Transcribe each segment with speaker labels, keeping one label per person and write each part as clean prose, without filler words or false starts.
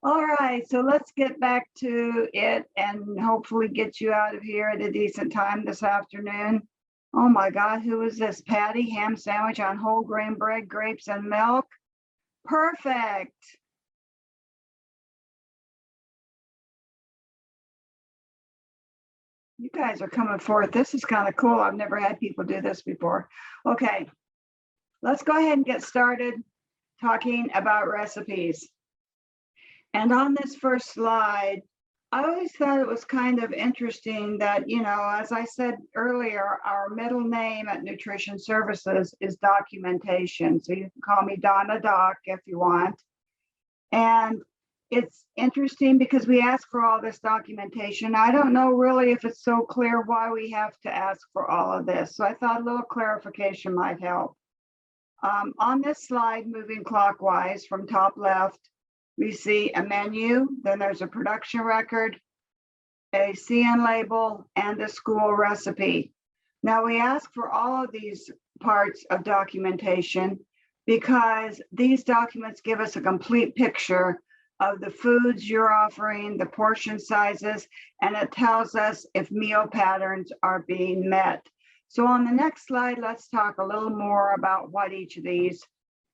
Speaker 1: All right, so let's get back to it and hopefully get you out of here at a decent time this afternoon. Oh my God, who is this? Patty, ham sandwich on whole grain bread, grapes, and milk. Perfect. You guys are coming forth. This is kind of cool. I've never had people do this before. Okay, let's go ahead and get started talking about recipes. And on this first slide, I always thought it was kind of interesting that, as I said earlier, our middle name at Nutrition Services is documentation. So you can call me Donna Doc if you want. And it's interesting because we ask for all this documentation. I don't know really if it's so clear why we have to ask for all of this. So I thought a little clarification might help. On this slide, moving clockwise from top left, we see a menu, then there's a production record, a CN label, and a school recipe. Now we ask for all of these parts of documentation because these documents give us a complete picture of the foods you're offering, the portion sizes, and it tells us if meal patterns are being met. So on the next slide, let's talk a little more about what each of these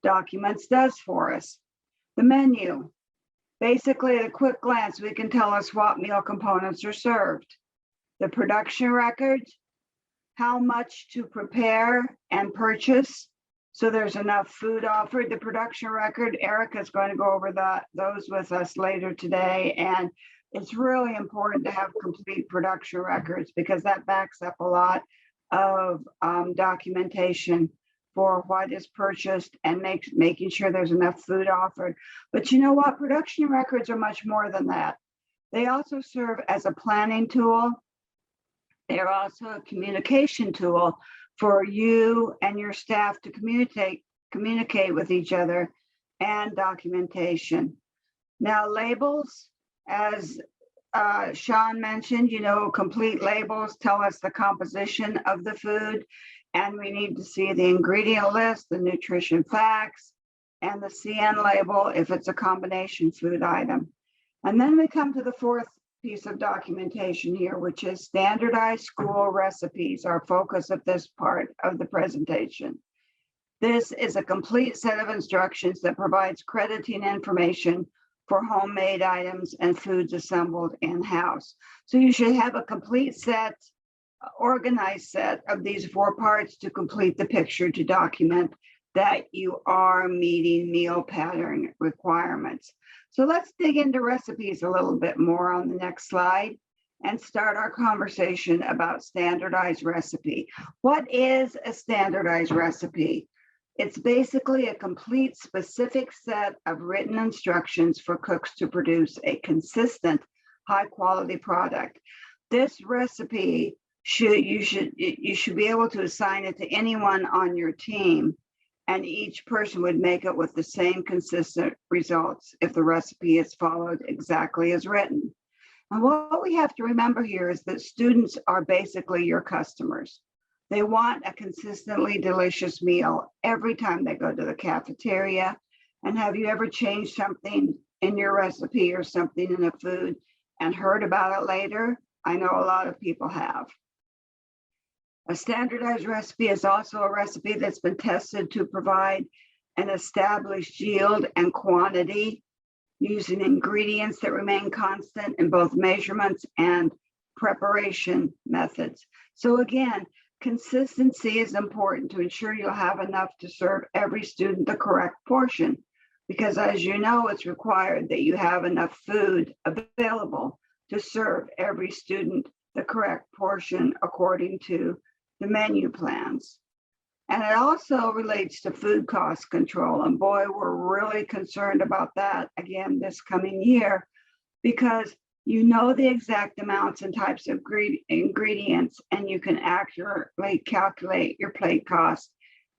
Speaker 1: documents does for us. The menu. Basically, at a quick glance, we can tell us what meal components are served. The production record, how much to prepare and purchase, so there's enough food offered. The production record, Erica is going to go over those with us later today, and it's really important to have complete production records because that backs up a lot of documentation for what is purchased and making sure there's enough food offered. But you know what? Production records are much more than that. They also serve as a planning tool. They're also a communication tool for you and your staff to communicate with each other, and documentation. Now, labels, as Sean mentioned, complete labels tell us the composition of the food, and we need to see the ingredient list, the nutrition facts, and the CN label if it's a combination food item. And then we come to the fourth piece of documentation here, which is standardized school recipes, our focus of this part of the presentation. This is a complete set of instructions that provides crediting information for homemade items and foods assembled in-house. So you should have a complete set, organized set of these four parts to complete the picture to document that you are meeting meal pattern requirements. So let's dig into recipes a little bit more on the next slide and start our conversation about standardized recipe. What is a standardized recipe? It's basically a complete specific set of written instructions for cooks to produce a consistent, high quality product. This recipe you should be able to assign it to anyone on your team, and each person would make it with the same consistent results if the recipe is followed exactly as written. And what we have to remember here is that students are basically your customers. They want a consistently delicious meal every time they go to the cafeteria. And have you ever changed something in your recipe or something in a food and heard about it later? I know a lot of people have. A standardized recipe is also a recipe that's been tested to provide an established yield and quantity using ingredients that remain constant in both measurements and preparation methods. So again, consistency is important to ensure you'll have enough to serve every student the correct portion, because as you know, it's required that you have enough food available to serve every student the correct portion according to the menu plans. And it also relates to food cost control. And boy, we're really concerned about that again this coming year, because you know the exact amounts and types of ingredients, and you can accurately calculate your plate cost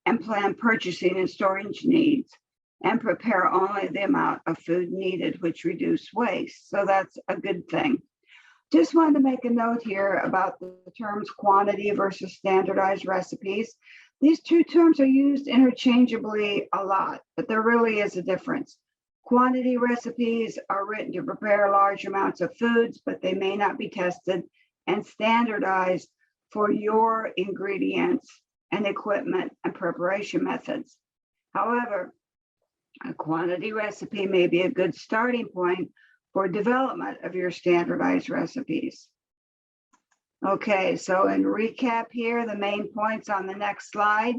Speaker 1: and plan purchasing and storage needs and prepare only the amount of food needed, which reduce waste. So that's a good thing. Just wanted to make a note here about the terms quantity versus standardized recipes. These two terms are used interchangeably a lot, but there really is a difference. Quantity recipes are written to prepare large amounts of foods, but they may not be tested and standardized for your ingredients and equipment and preparation methods. However, a quantity recipe may be a good starting point for development of your standardized recipes. Okay, so in recap here, the main points on the next slide.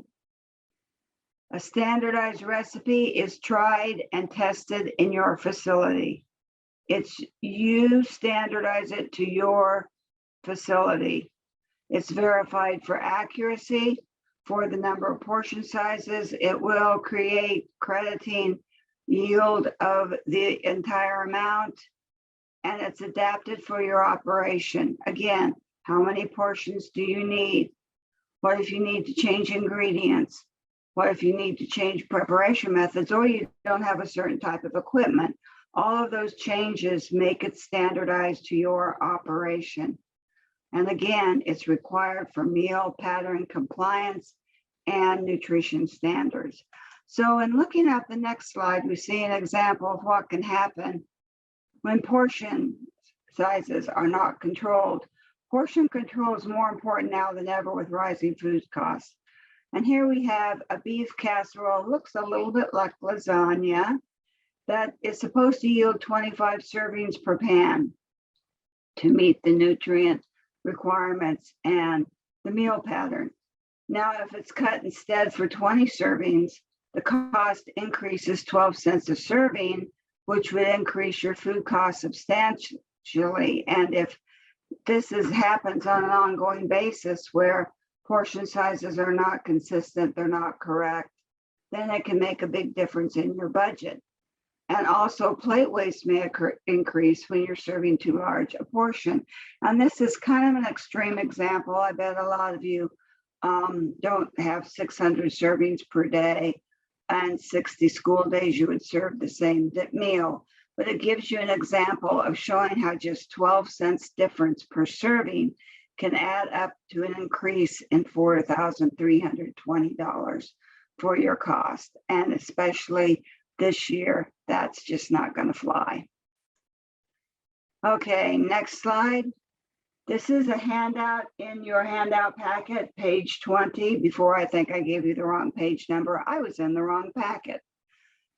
Speaker 1: A standardized recipe is tried and tested in your facility. It's you standardize it to your facility. It's verified for accuracy, for the number of portion sizes. It will create crediting yield of the entire amount, and it's adapted for your operation. Again, how many portions do you need? What if you need to change ingredients? What if you need to change preparation methods, or you don't have a certain type of equipment? All of those changes make it standardized to your operation. And again, it's required for meal pattern compliance and nutrition standards. So in looking at the next slide, we see an example of what can happen when portion sizes are not controlled. Portion control is more important now than ever with rising food costs. And here we have a beef casserole, looks a little bit like lasagna, that is supposed to yield 25 servings per pan to meet the nutrient requirements and the meal pattern. Now, if it's cut instead for 20 servings, the cost increases 12 cents a serving, which would increase your food cost substantially. And if this happens on an ongoing basis where portion sizes are not consistent, they're not correct, then it can make a big difference in your budget. And also plate waste may increase when you're serving too large a portion. And this is kind of an extreme example. I bet a lot of you don't have 600 servings per day and 60 school days you would serve the same meal. But it gives you an example of showing how just 12 cents difference per serving can add up to an increase in $4,320 for your cost. And especially this year, that's just not going to fly. Okay, next slide. This is a handout in your handout packet, page 20. Before, I think I gave you the wrong page number. I was in the wrong packet.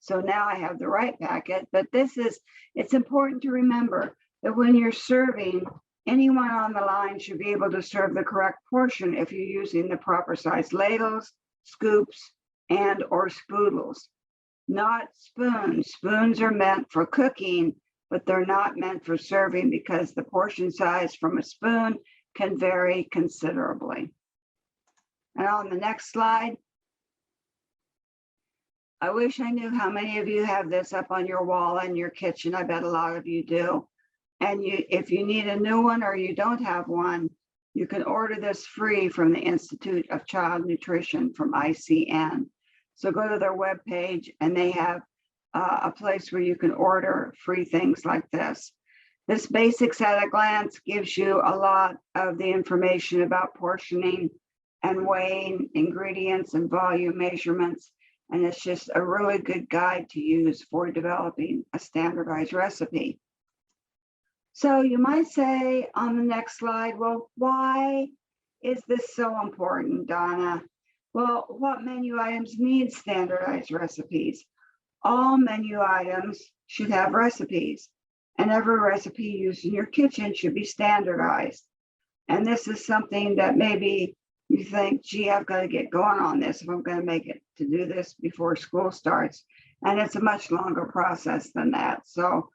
Speaker 1: So now I have the right packet, but it's important to remember that when you're serving, anyone on the line should be able to serve the correct portion if you're using the proper size ladles, scoops, and or spoodles, not spoons. Spoons are meant for cooking, but they're not meant for serving because the portion size from a spoon can vary considerably. And on the next slide, I wish I knew how many of you have this up on your wall in your kitchen. I bet a lot of you do. And if you need a new one or you don't have one, you can order this free from the Institute of Child Nutrition from ICN. So go to their webpage and they have a place where you can order free things like this. This basics at a glance gives you a lot of the information about portioning and weighing ingredients and volume measurements. And it's just a really good guide to use for developing a standardized recipe. So you might say on the next slide, well, why is this so important, Donna? Well, what menu items need standardized recipes? All menu items should have recipes, and every recipe used in your kitchen should be standardized. And this is something that maybe you think, gee, I've got to get going on this if I'm going to make it to do this before school starts. And it's a much longer process than that. So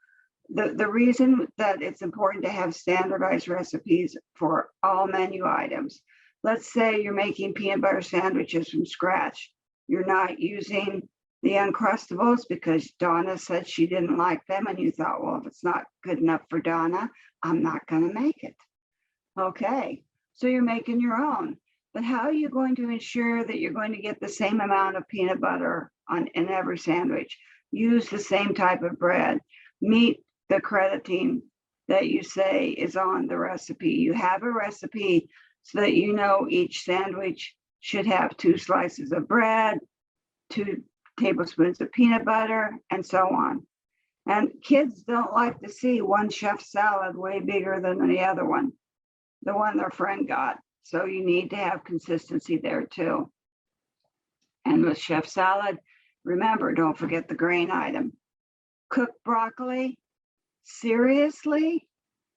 Speaker 1: the reason that it's important to have standardized recipes for all menu items, let's say you're making peanut butter sandwiches from scratch. You're not using the Uncrustables because Donna said she didn't like them. And you thought, well, if it's not good enough for Donna, I'm not going to make it. Okay, so you're making your own. But how are you going to ensure that you're going to get the same amount of peanut butter in every sandwich? Use the same type of bread. Meet the crediting that you say is on the recipe. You have a recipe so that you know each sandwich should have 2 slices of bread, 2 tablespoons of peanut butter, and so on. And kids don't like to see one chef salad way bigger than the other one, the one their friend got. So you need to have consistency there too. And with chef salad, remember, don't forget the grain item. Cooked broccoli? Seriously?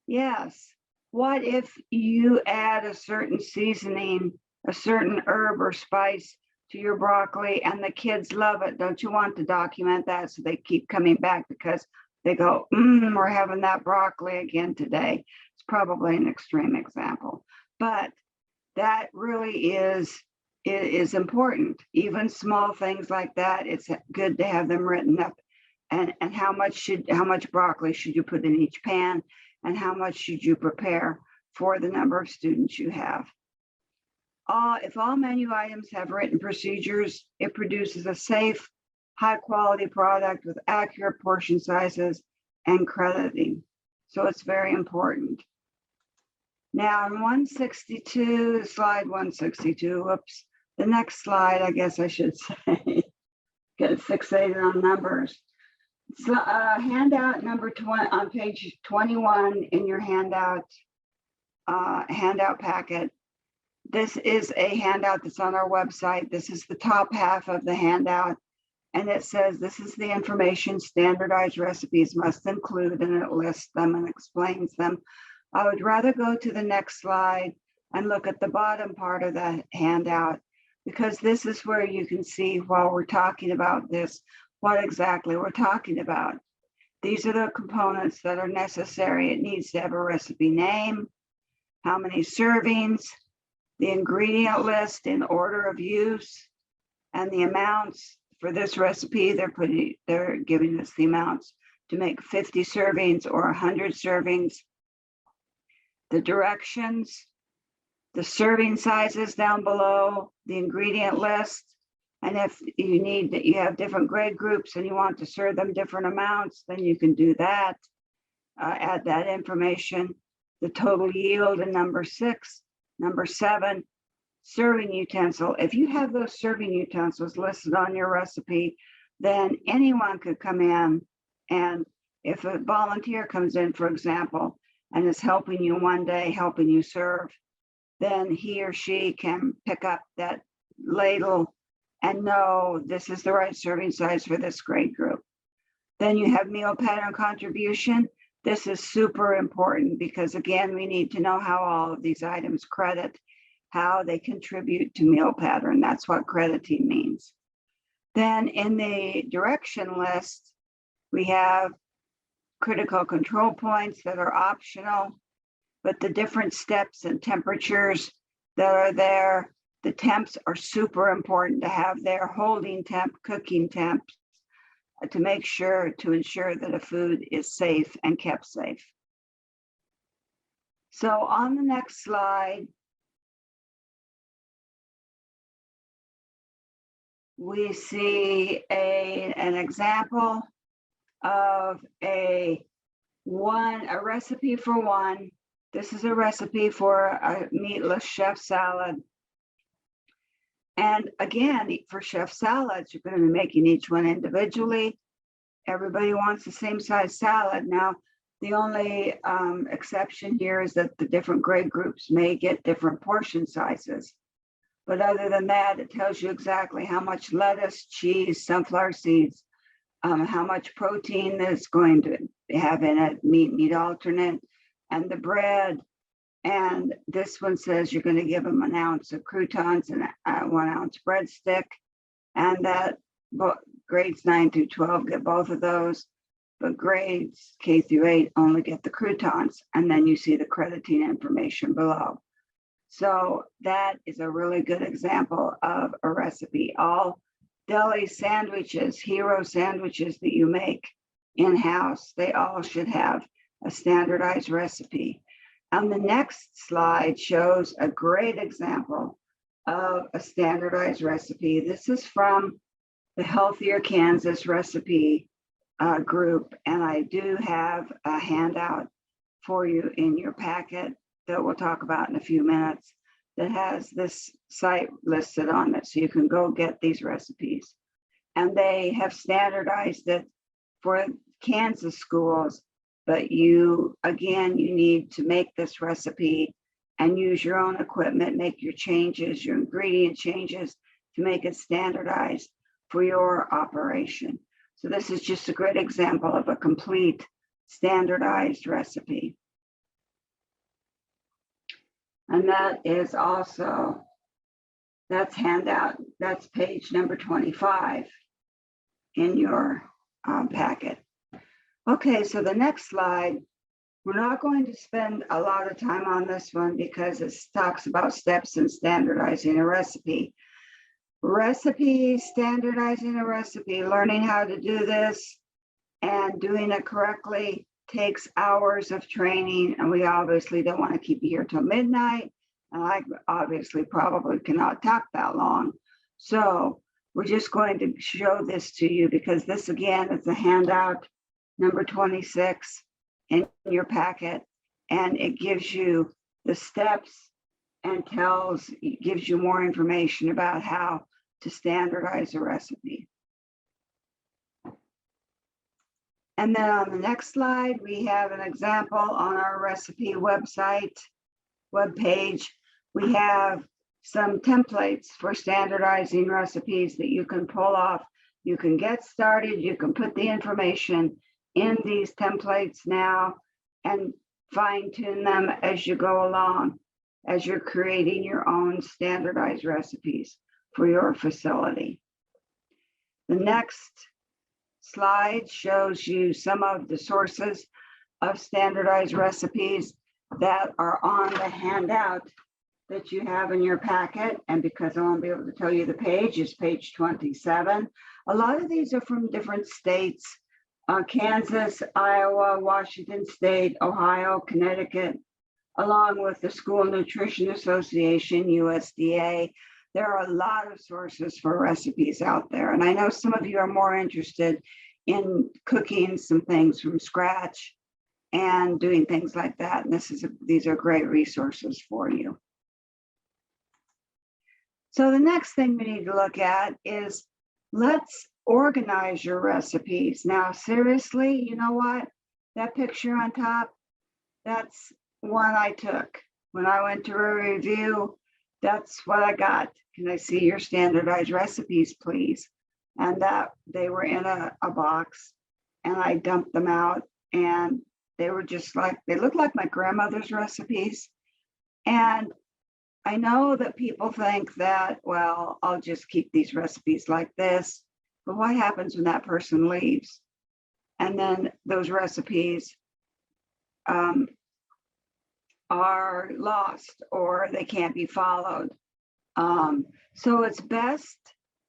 Speaker 1: Yes. What if you add a certain seasoning, a certain herb or spice to your broccoli and the kids love it? Don't you want to document that so they keep coming back because they go, we're having that broccoli again today? It's probably an extreme example, but that really is important. Even small things like that, it's good to have them written up. And how much broccoli should you put in each pan, and how much should you prepare for the number of students you have. If all menu items have written procedures, it produces a safe, high quality product with accurate portion sizes and crediting. So it's very important. Now in 162, slide 162, whoops, the next slide, I guess I should say, get fixated on numbers. So, handout number 20 on page 21 in your handout packet. This is a handout that's on our website. This is the top half of the handout, and it says this is the information standardized recipes must include, and it lists them and explains them. I would rather go to the next slide and look at the bottom part of the handout, because this is where you can see, while we're talking about this, what exactly we're talking about. These are the components that are necessary. It needs to have a recipe name, how many servings, the ingredient list in order of use, and the amounts. For this recipe, they're giving us the amounts to make 50 servings or 100 servings. The directions, the serving sizes down below, the ingredient list. And if you have different grade groups and you want to serve them different amounts, then you can do that. Add that information. The total yield in number 6. Number 7, serving utensil. If you have those serving utensils listed on your recipe, then anyone could come in, and if a volunteer comes in, for example, and is helping you one day, helping you serve, then he or she can pick up that ladle and know this is the right serving size for this grade group. Then you have meal pattern contribution. This is super important because, again, we need to know how all of these items credit, how they contribute to meal pattern. That's what crediting means. Then in the direction list, we have critical control points that are optional, but the different steps and temperatures that are there, the temps are super important to have there, holding temp, cooking temp, to ensure that a food is safe and kept safe. So on the next slide, we see an example of a recipe for one. This is a recipe for a meatless chef salad. And again, for chef salads, you're going to be making each one individually. Everybody wants the same size salad. Now, the only exception here is that the different grade groups may get different portion sizes. But other than that, it tells you exactly how much lettuce, cheese, sunflower seeds, how much protein it's going to have in it, meat alternate, and the bread. And this one says you're going to give them 1 ounce of croutons and 1 ounce breadstick, and that grades 9 through 12 get both of those, but grades K through 8 only get the croutons. And then you see the crediting information below. So that is a really good example of a recipe. All deli sandwiches, hero sandwiches that you make in-house, they all should have a standardized recipe. And the next slide shows a great example of a standardized recipe. This is from the Healthier Kansas recipe group, and I do have a handout for you in your packet that we'll talk about in a few minutes that has this site listed on it, so you can go get these recipes. And they have standardized it for Kansas schools, but you need to make this recipe and use your own equipment, make your changes, your ingredient changes to make it standardized for your operation. So this is just a great example of a complete standardized recipe. And that is also, that's handout, that's page number 25 in your packet. Okay, so the next slide, we're not going to spend a lot of time on this one because it talks about steps in standardizing a recipe. Standardizing a recipe, learning how to do this and doing it correctly takes hours of training, and we obviously don't want to keep you here till midnight. And I obviously probably cannot talk that long. So we're just going to show this to you because this again is a handout number 26 in your packet, and it gives you the steps and gives you more information about how to standardize a recipe. And then on the next slide, we have an example on our recipe webpage. We have some templates for standardizing recipes that you can pull off. You can get started, you can put the information in these templates now and fine tune them as you go along, as you're creating your own standardized recipes for your facility. The next slide shows you some of the sources of standardized recipes that are on the handout that you have in your packet. And because I won't be able to tell you the page, it's page 27. A lot of these are from different states, Kansas, Iowa, Washington State, Ohio, Connecticut, along with the School Nutrition Association, USDA. There are a lot of sources for recipes out there. And I know some of you are more interested in cooking some things from scratch and doing things like that. And these are great resources for you. So the next thing we need to look at is let's organize your recipes. Now, seriously, you know what? That picture on top, that's one I took. When I went to a review, that's what I got. Can I see your standardized recipes, please? And that they were in a box, and I dumped them out, and they were just like, they looked like my grandmother's recipes. And I know that people think that, well, I'll just keep these recipes like this, but what happens when that person leaves? And then those recipes are lost or they can't be followed. So it's best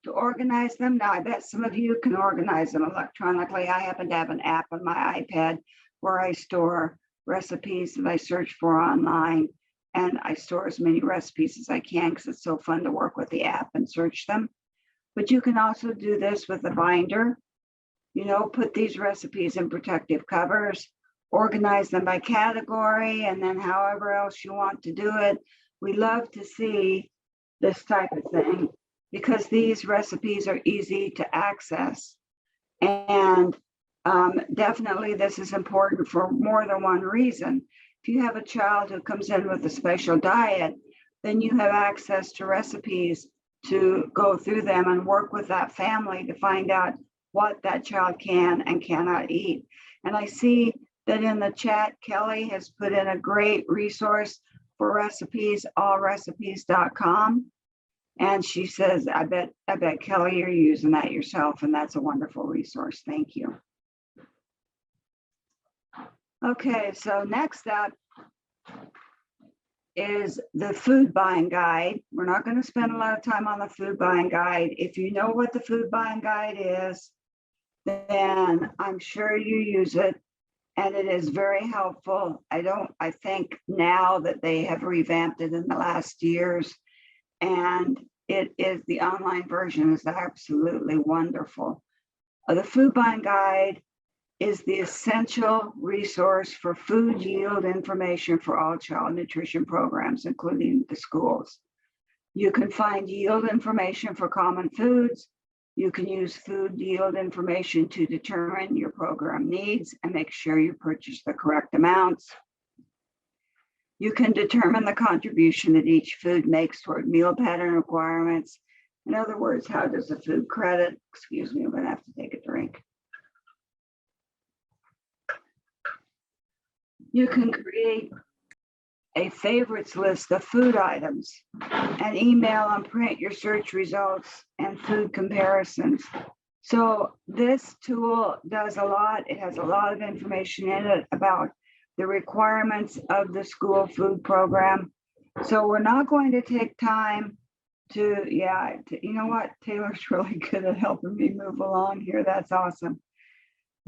Speaker 1: to organize them. Now, I bet some of you can organize them electronically. I happen to have an app on my iPad where I store recipes that I search for online, and I store as many recipes as I can because it's so fun to work with the app and search them. But you can also do this with a binder. You know, put these recipes in protective covers, organize them by category, and then however else you want to do it. We love to see this type of thing because these recipes are easy to access. And definitely this is important for more than one reason. If you have a child who comes in with a special diet, then you have access to recipes to go through them and work with that family to find out what that child can and cannot eat. And I see that in the chat, Kelly has put in a great resource for recipes, allrecipes.com. And she says, I bet Kelly, you're using that yourself, and that's a wonderful resource. Thank you. Okay, so next up is the food buying guide. We're not going to spend a lot of time on the food buying guide. If you know what the food buying guide is, then I'm sure you use it, and it is very helpful. I think now that they have revamped it in the last years, and the online version is absolutely wonderful. The food buying guide is the essential resource for food yield information for all child nutrition programs, including the schools. You can find yield information for common foods, You can use food yield information to determine your program needs and make sure you purchase the correct amounts. You can determine the contribution that each food makes toward meal pattern requirements. In other words, how does the food credit? Excuse me, I'm gonna have to take a drink. You can create a favorites list of food items and email and print your search results and food comparisons. So this tool does a lot. It has a lot of information in it about the requirements of the school food program. So we're not going to take time to, you know what? Taylor's really good at helping me move along here. That's awesome.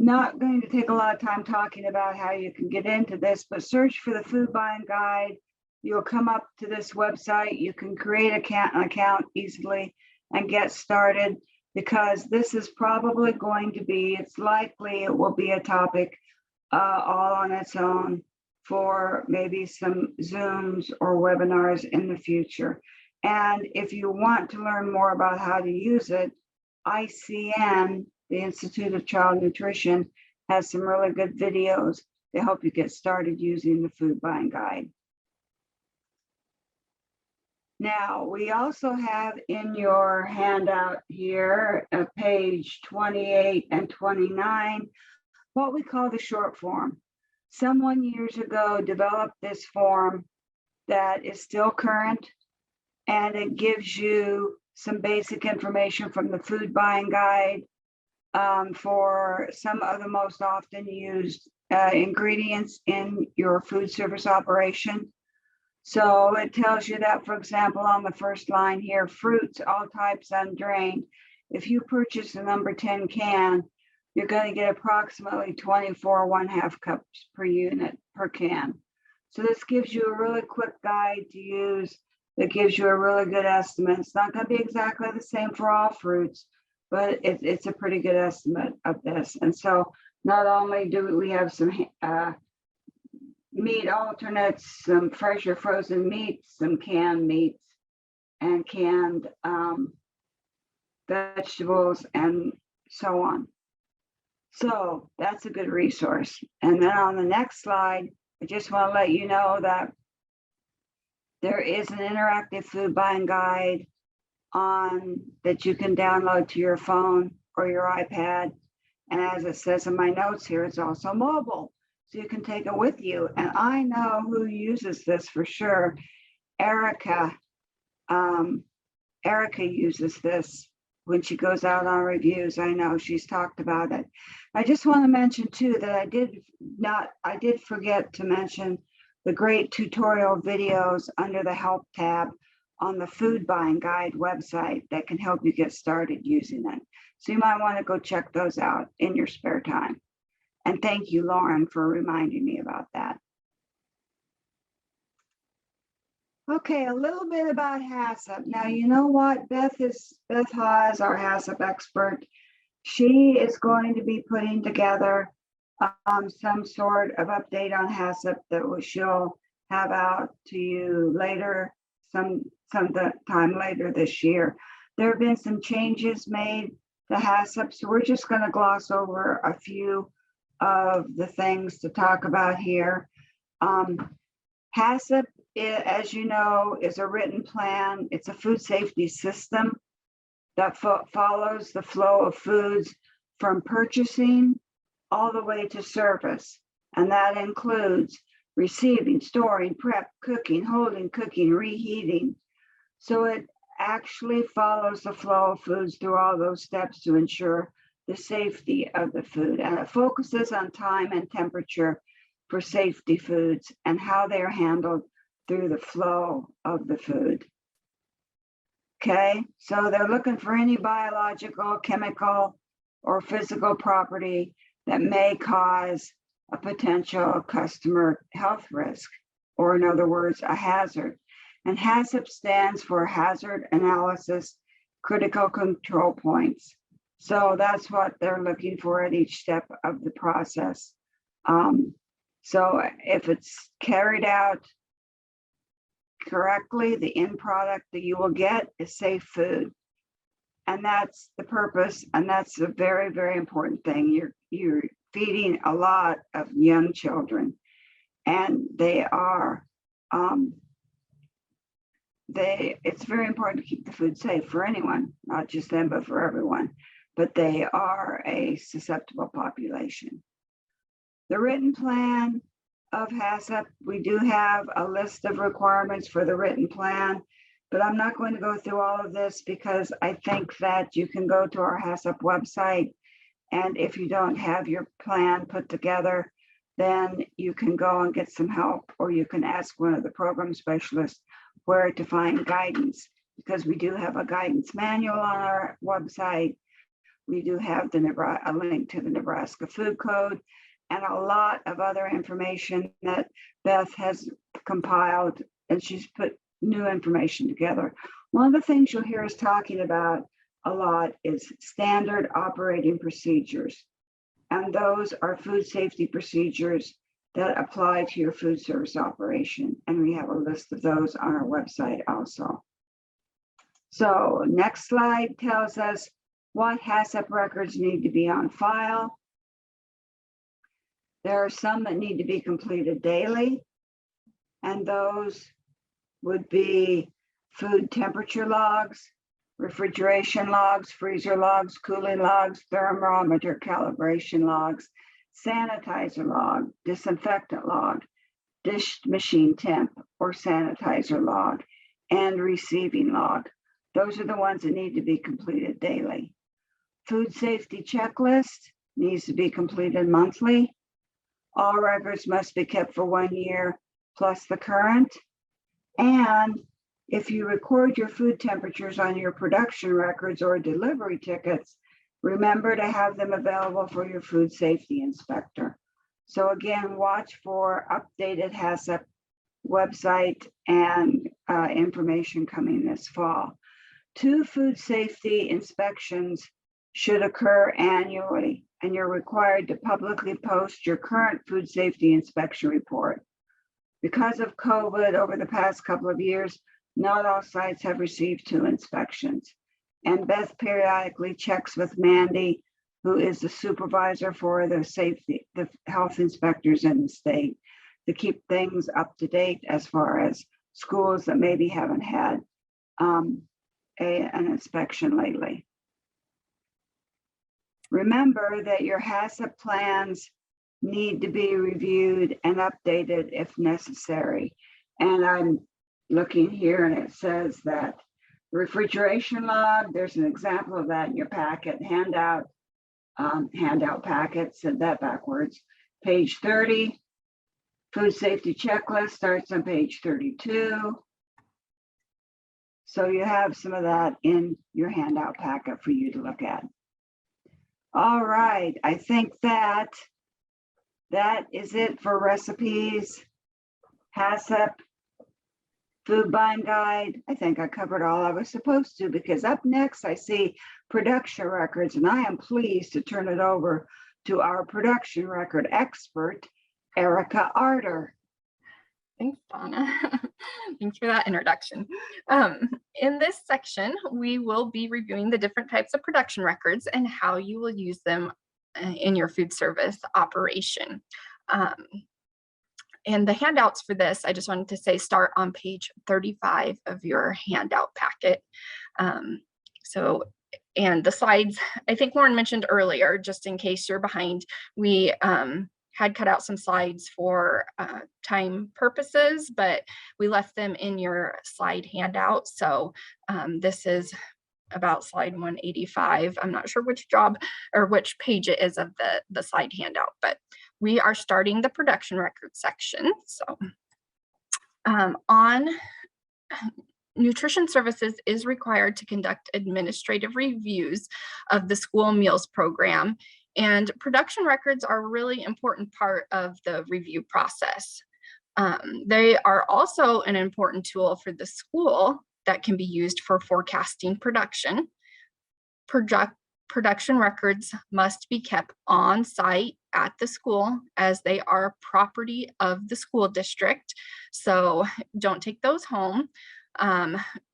Speaker 1: Not going to take a lot of time talking about how you can get into this, but search for the food buying guide. You'll come up to this website. You can create an account easily and get started, because this is probably going to be, it's likely it will be a topic all on its own for maybe some Zooms or webinars in the future. And if you want to learn more about how to use it, ICN, the Institute of Child Nutrition, has some really good videos to help you get started using the food buying guide. Now, we also have in your handout here, page 28 and 29, what we call the short form. Someone years ago developed this form that is still current, and it gives you some basic information from the food buying guide for some of the most often used ingredients in your food service operation. So it tells you that, for example, on the first line here, fruits, all types undrained. If you purchase the number 10 can, you're going to get approximately 24 1/2 cups per unit per can. So this gives you a really quick guide to use that gives you a really good estimate. It's not going to be exactly the same for all fruits, but it's a pretty good estimate of this. And so not only do we have some meat alternates, some fresh or frozen meats, some canned meats, and canned vegetables, and so on. So that's a good resource. And then on the next slide, I just want to let you know that there is an interactive food buying guide that you can download to your phone or your iPad. And as it says in my notes here, it's also mobile, so you can take it with you. And I know who uses this for sure. Erica uses this when she goes out on reviews. I know she's talked about it. I just want to mention too that I did forget to mention the great tutorial videos under the help tab on the food buying guide website that can help you get started using it. So you might want to go check those out in your spare time. And thank you, Lauren, for reminding me about that. Okay, a little bit about HACCP. Now, you know what? Beth Haas, our HACCP expert. She is going to be putting together some sort of update on HACCP that she'll have out to you later, sometime later this year. There have been some changes made to HACCP, so we're just going to gloss over a few of the things to talk about here. HACCP, as you know, is a written plan. It's a food safety system that follows the flow of foods from purchasing all the way to service. And that includes receiving, storing, prep, cooking, holding, cooking, reheating. So it actually follows the flow of foods through all those steps to ensure the safety of the food. And it focuses on time and temperature for safety foods and how they are handled through the flow of the food. Okay, so they're looking for any biological, chemical, or physical property that may cause a potential customer health risk, or in other words, a hazard. And HACCP stands for Hazard Analysis Critical Control Points. So that's what they're looking for at each step of the process. So if it's carried out correctly, the end product that you will get is safe food. And that's the purpose. And that's a very, very important thing. You're feeding a lot of young children, and they are, it's very important to keep the food safe for anyone, not just them, but for everyone. But they are a susceptible population. The written plan of HACCP, we do have a list of requirements for the written plan, but I'm not going to go through all of this because I think that you can go to our HACCP website, and if you don't have your plan put together, then you can go and get some help, or you can ask one of the program specialists where to find guidance, because we do have a guidance manual on our website. We do have a link to the Nebraska Food Code and a lot of other information that Beth has compiled, and she's put new information together. One of the things you'll hear us talking about a lot is standard operating procedures. And those are food safety procedures that apply to your food service operation. And we have a list of those on our website also. So next slide tells us what HACCP records need to be on file. There are some that need to be completed daily, and those would be food temperature logs, refrigeration logs, freezer logs, cooling logs, thermometer calibration logs, sanitizer log, disinfectant log, dish machine temp or sanitizer log, and receiving log. Those are the ones that need to be completed daily. Food safety checklist needs to be completed monthly. All records must be kept for 1 year plus the current. And if you record your food temperatures on your production records or delivery tickets, remember to have them available for your food safety inspector. So again, watch for updated HACCP website and information coming this fall. 2 food safety inspections should occur annually, and you're required to publicly post your current food safety inspection report. Because of COVID over the past couple of years, not all sites have received 2 inspections. And Beth periodically checks with Mandy, who is the supervisor for the health inspectors in the state, to keep things up to date as far as schools that maybe haven't had an inspection lately. Remember that your HACCP plans need to be reviewed and updated if necessary. And I'm looking here, and it says that refrigeration log, there's an example of that in your packet, handout packet, said that backwards. Page 30, food safety checklist starts on page 32. So you have some of that in your handout packet for you to look at. All right, I think that is it for recipes, HACCP, food buying guide. I think I covered all I was supposed to, because up next I see production records, and I am pleased to turn it over to our production record expert, Erica Arter.
Speaker 2: Thanks, Donna. Thanks for that introduction. In this section, we will be reviewing the different types of production records and how you will use them in your food service operation. And the handouts for this, I just wanted to say, start on page 35 of your handout packet. And the slides, I think Lauren mentioned earlier, just in case you're behind, we had cut out some slides for time purposes, but we left them in your slide handout. So this is about slide 185. I'm not sure which job or which page it is of the slide handout, but we are starting the production record section. So on nutrition services is required to conduct administrative reviews of the school meals program, and production records are a really important part of the review process. They are also an important tool for the school that can be used for forecasting production. Production records must be kept on site at the school, as they are property of the school district. So don't take those home.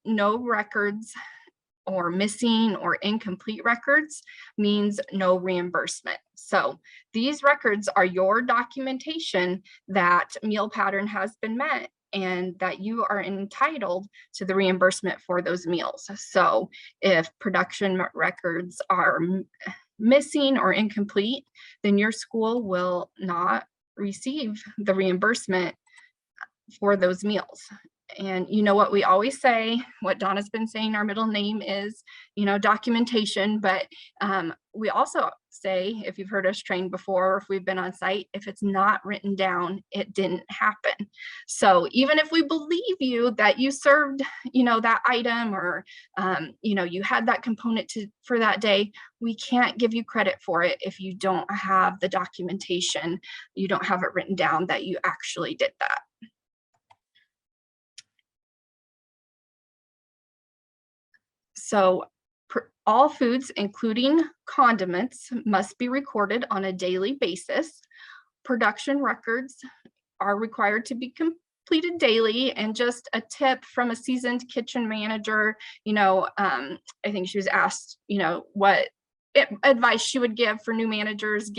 Speaker 2: No records or missing or incomplete records means no reimbursement. So these records are your documentation that meal pattern has been met and that you are entitled to the reimbursement for those meals. So if production records are missing or incomplete, then your school will not receive the reimbursement for those meals. And you know what we always say, what Donna's been saying, our middle name is, documentation, but we also say, if you've heard us train before, or if we've been on site, if it's not written down, it didn't happen. So even if we believe you that you served, that item, or, you had that component for that day, we can't give you credit for it if you don't have the documentation, you don't have it written down that you actually did that. So all foods, including condiments, must be recorded on a daily basis. Production records are required to be completed daily. And just a tip from a seasoned kitchen manager, I think she was asked, what advice she would give for new managers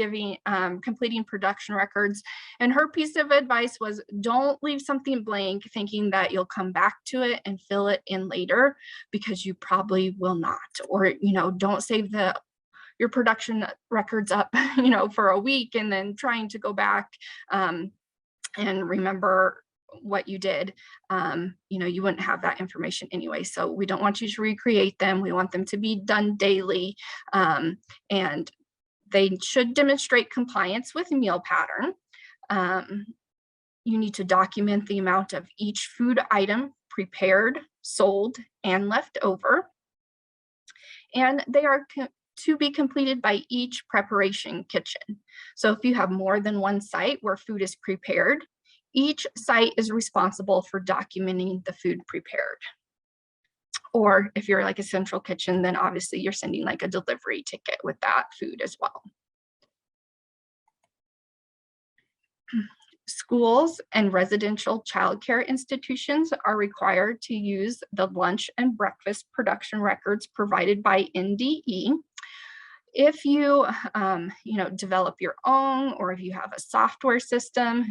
Speaker 2: completing production records. And her piece of advice was, don't leave something blank thinking that you'll come back to it and fill it in later, because you probably will not. Or, don't save your production records up, for a week and then trying to go back and remember what you did. You wouldn't have that information anyway. So we don't want you to recreate them. We want them to be done daily. And they should demonstrate compliance with meal pattern. You need to document the amount of each food item prepared, sold, and left over. And they are to be completed by each preparation kitchen. So if you have more than one site where food is prepared, each site is responsible for documenting the food prepared. Or if you're like a central kitchen, then obviously you're sending like a delivery ticket with that food as well. Schools and residential childcare institutions are required to use the lunch and breakfast production records provided by NDE. If you, develop your own, or if you have a software system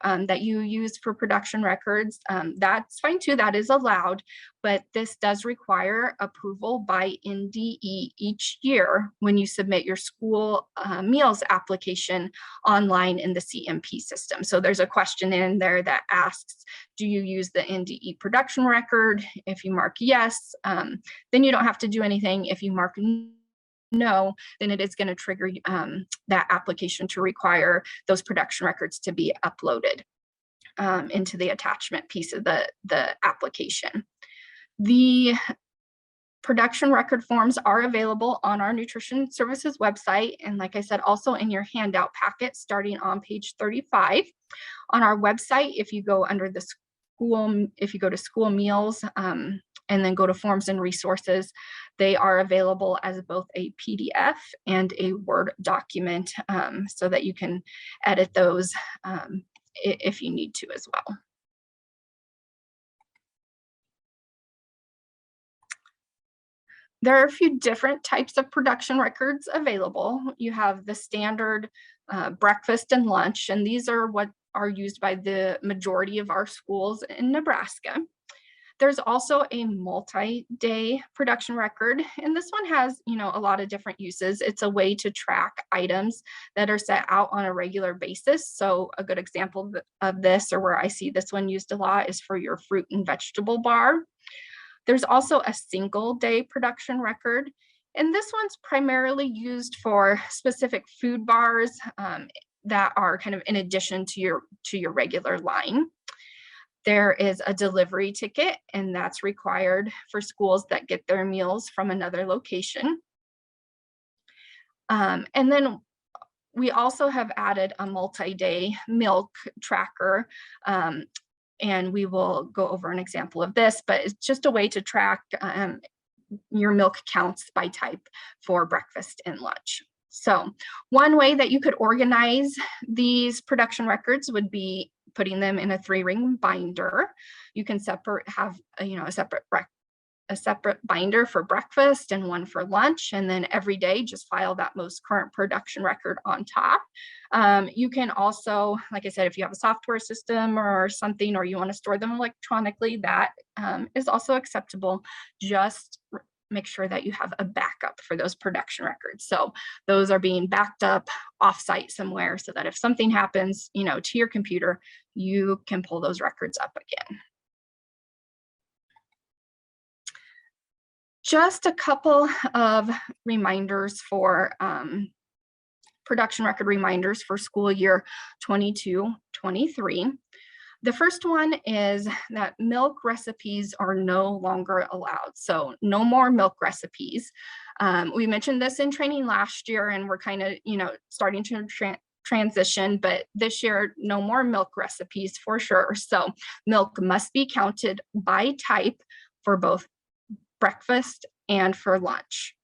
Speaker 2: that you use for production records, that's fine too, that is allowed, but this does require approval by NDE each year when you submit your school meals application online in the CMP system. So there's a question in there that asks, do you use the NDE production record? If you mark yes, then you don't have to do anything. If you mark no, then it is going to trigger that application to require those production records to be uploaded into the attachment piece of the application. The production record forms are available on our nutrition services website, and like I said, also in your handout packet starting on page 35. On our website, if you go under the school, if you go to school meals, and then go to forms and resources, they are available as both a PDF and a Word document, so that you can edit those if you need to as well. There are a few different types of production records available. You have the standard breakfast and lunch, and these are what are used by the majority of our schools in Nebraska. There's also a multi-day production record, and this one has, a lot of different uses. It's a way to track items that are set out on a regular basis. So a good example of this, or where I see this one used a lot, is for your fruit and vegetable bar. There's also a single day production record, and this one's primarily used for specific food bars that are kind of in addition to your regular line. There is a delivery ticket, and that's required for schools that get their meals from another location. And then we also have added a multi-day milk tracker, and we will go over an example of this, but it's just a way to track your milk counts by type for breakfast and lunch. So one way that you could organize these production records would be putting them in a 3-ring binder. You can have a separate a separate binder for breakfast and one for lunch, and then every day just file that most current production record on top. You can also, like I said, if you have a software system or something, or you want to store them electronically, that is also acceptable. Just make sure that you have a backup for those production records. So those are being backed up offsite somewhere so that if something happens, to your computer, you can pull those records up again. Just a couple of reminders for production record reminders for school year 22-23. The first one is that milk recipes are no longer allowed. So no more milk recipes. We mentioned this in training last year, and we're kind of, starting to transition, but this year, no more milk recipes for sure. So milk must be counted by type for both breakfast and for lunch.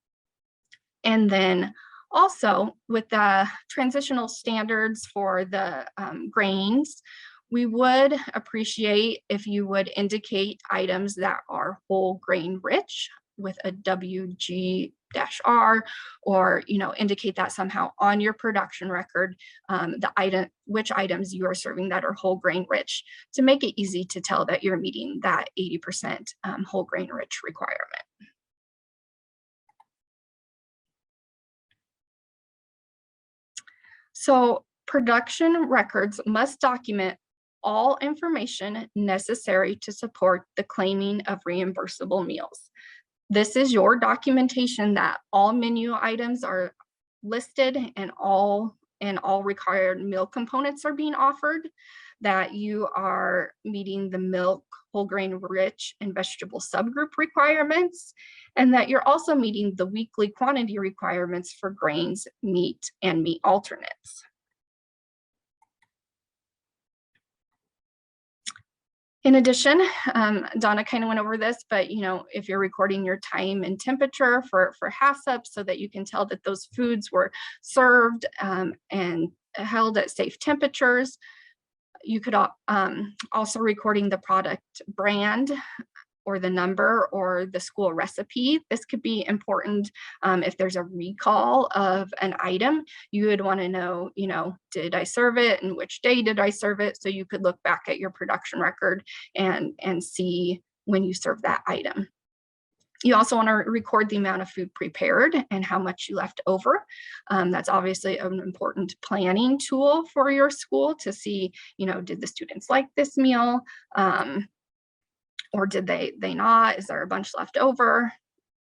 Speaker 2: And then also with the transitional standards for the grains, we would appreciate if you would indicate items that are whole grain rich with a WG-R, or indicate that somehow on your production record, which items you are serving that are whole grain rich, to make it easy to tell that you're meeting that 80% whole grain rich requirement. So production records must document all information necessary to support the claiming of reimbursable meals. This is your documentation that all menu items are listed and all required meal components are being offered, that you are meeting the milk, whole grain rich, and vegetable subgroup requirements, and that you're also meeting the weekly quantity requirements for grains, meat, and meat alternates. In addition, Donna kind of went over this, but if you're recording your time and temperature for HACCP so that you can tell that those foods were served and held at safe temperatures, you could also recording the product brand or the number or the school recipe. This could be important if there's a recall of an item. You would want to know, did I serve it and which day did I serve it? So you could look back at your production record and see when you served that item. You also want to record the amount of food prepared and how much you left over. That's obviously an important planning tool for your school to see, did the students like this meal? Or did they not? Is there a bunch left over?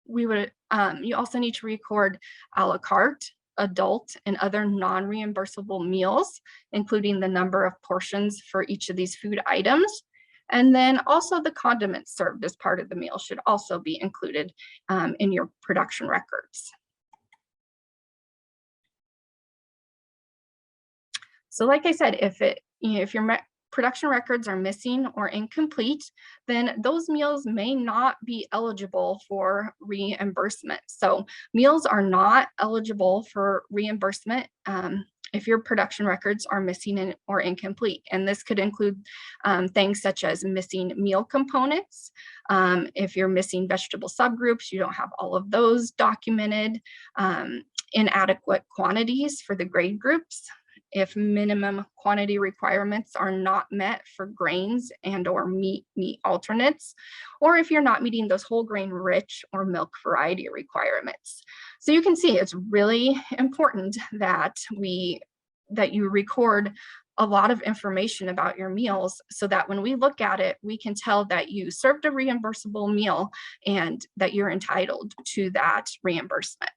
Speaker 2: You also need to record a la carte, adult, and other non-reimbursable meals, including the number of portions for each of these food items. And then also the condiments served as part of the meal should also be included in your production records. So like I said, if your production records are missing or incomplete, then those meals may not be eligible for reimbursement. So meals are not eligible for reimbursement if your production records are missing or incomplete. And this could include things such as missing meal components. If you're missing vegetable subgroups, you don't have all of those documented. Inadequate quantities for the grade groups. If minimum quantity requirements are not met for grains and or meat alternates, or if you're not meeting those whole grain rich or milk variety requirements. So you can see it's really important that you record a lot of information about your meals so that when we look at it, we can tell that you served a reimbursable meal and that you're entitled to that reimbursement.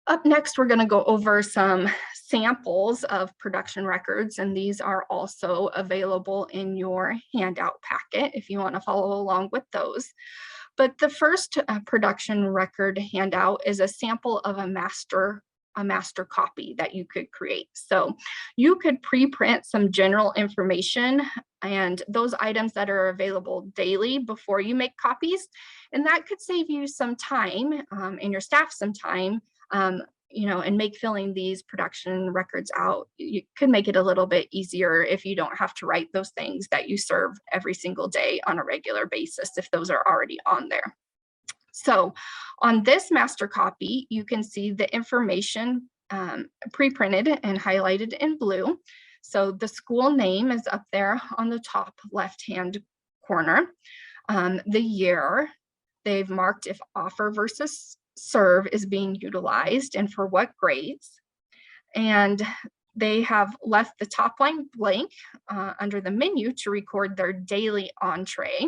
Speaker 2: Up next, we're going to go over some samples of production records, and these are also available in your handout packet if you want to follow along with those. But the first production record handout is a sample of a master copy that you could create. So you could pre-print some general information and those items that are available daily before you make copies, and that could save you some time and your staff some time and make filling these production records out, you could make it a little bit easier if you don't have to write those things that you serve every single day on a regular basis, if those are already on there. So on this master copy, you can see the information pre-printed and highlighted in blue. So the school name is up there on the top left-hand corner. The year, they've marked if offer versus serve is being utilized and for what grades. And they have left the top line blank under the menu to record their daily entree.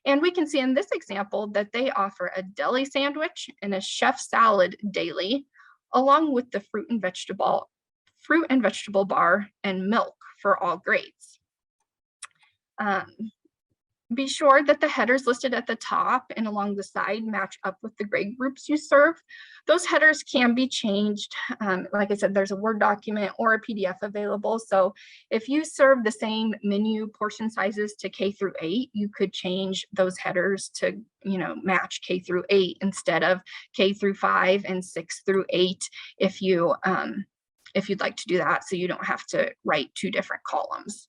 Speaker 2: And we can see in this example that they offer a deli sandwich and a chef salad daily, along with the fruit and vegetable bar and milk for all grades. Be sure that the headers listed at the top and along the side match up with the grade groups you serve. Those headers can be changed. Like I said, there's a Word document or a PDF available. So if you serve the same menu portion sizes to K through 8, you could change those headers to match K through 8 instead of K through 5 and 6 through 8 if you'd like to do that, so you don't have to write 2 different columns.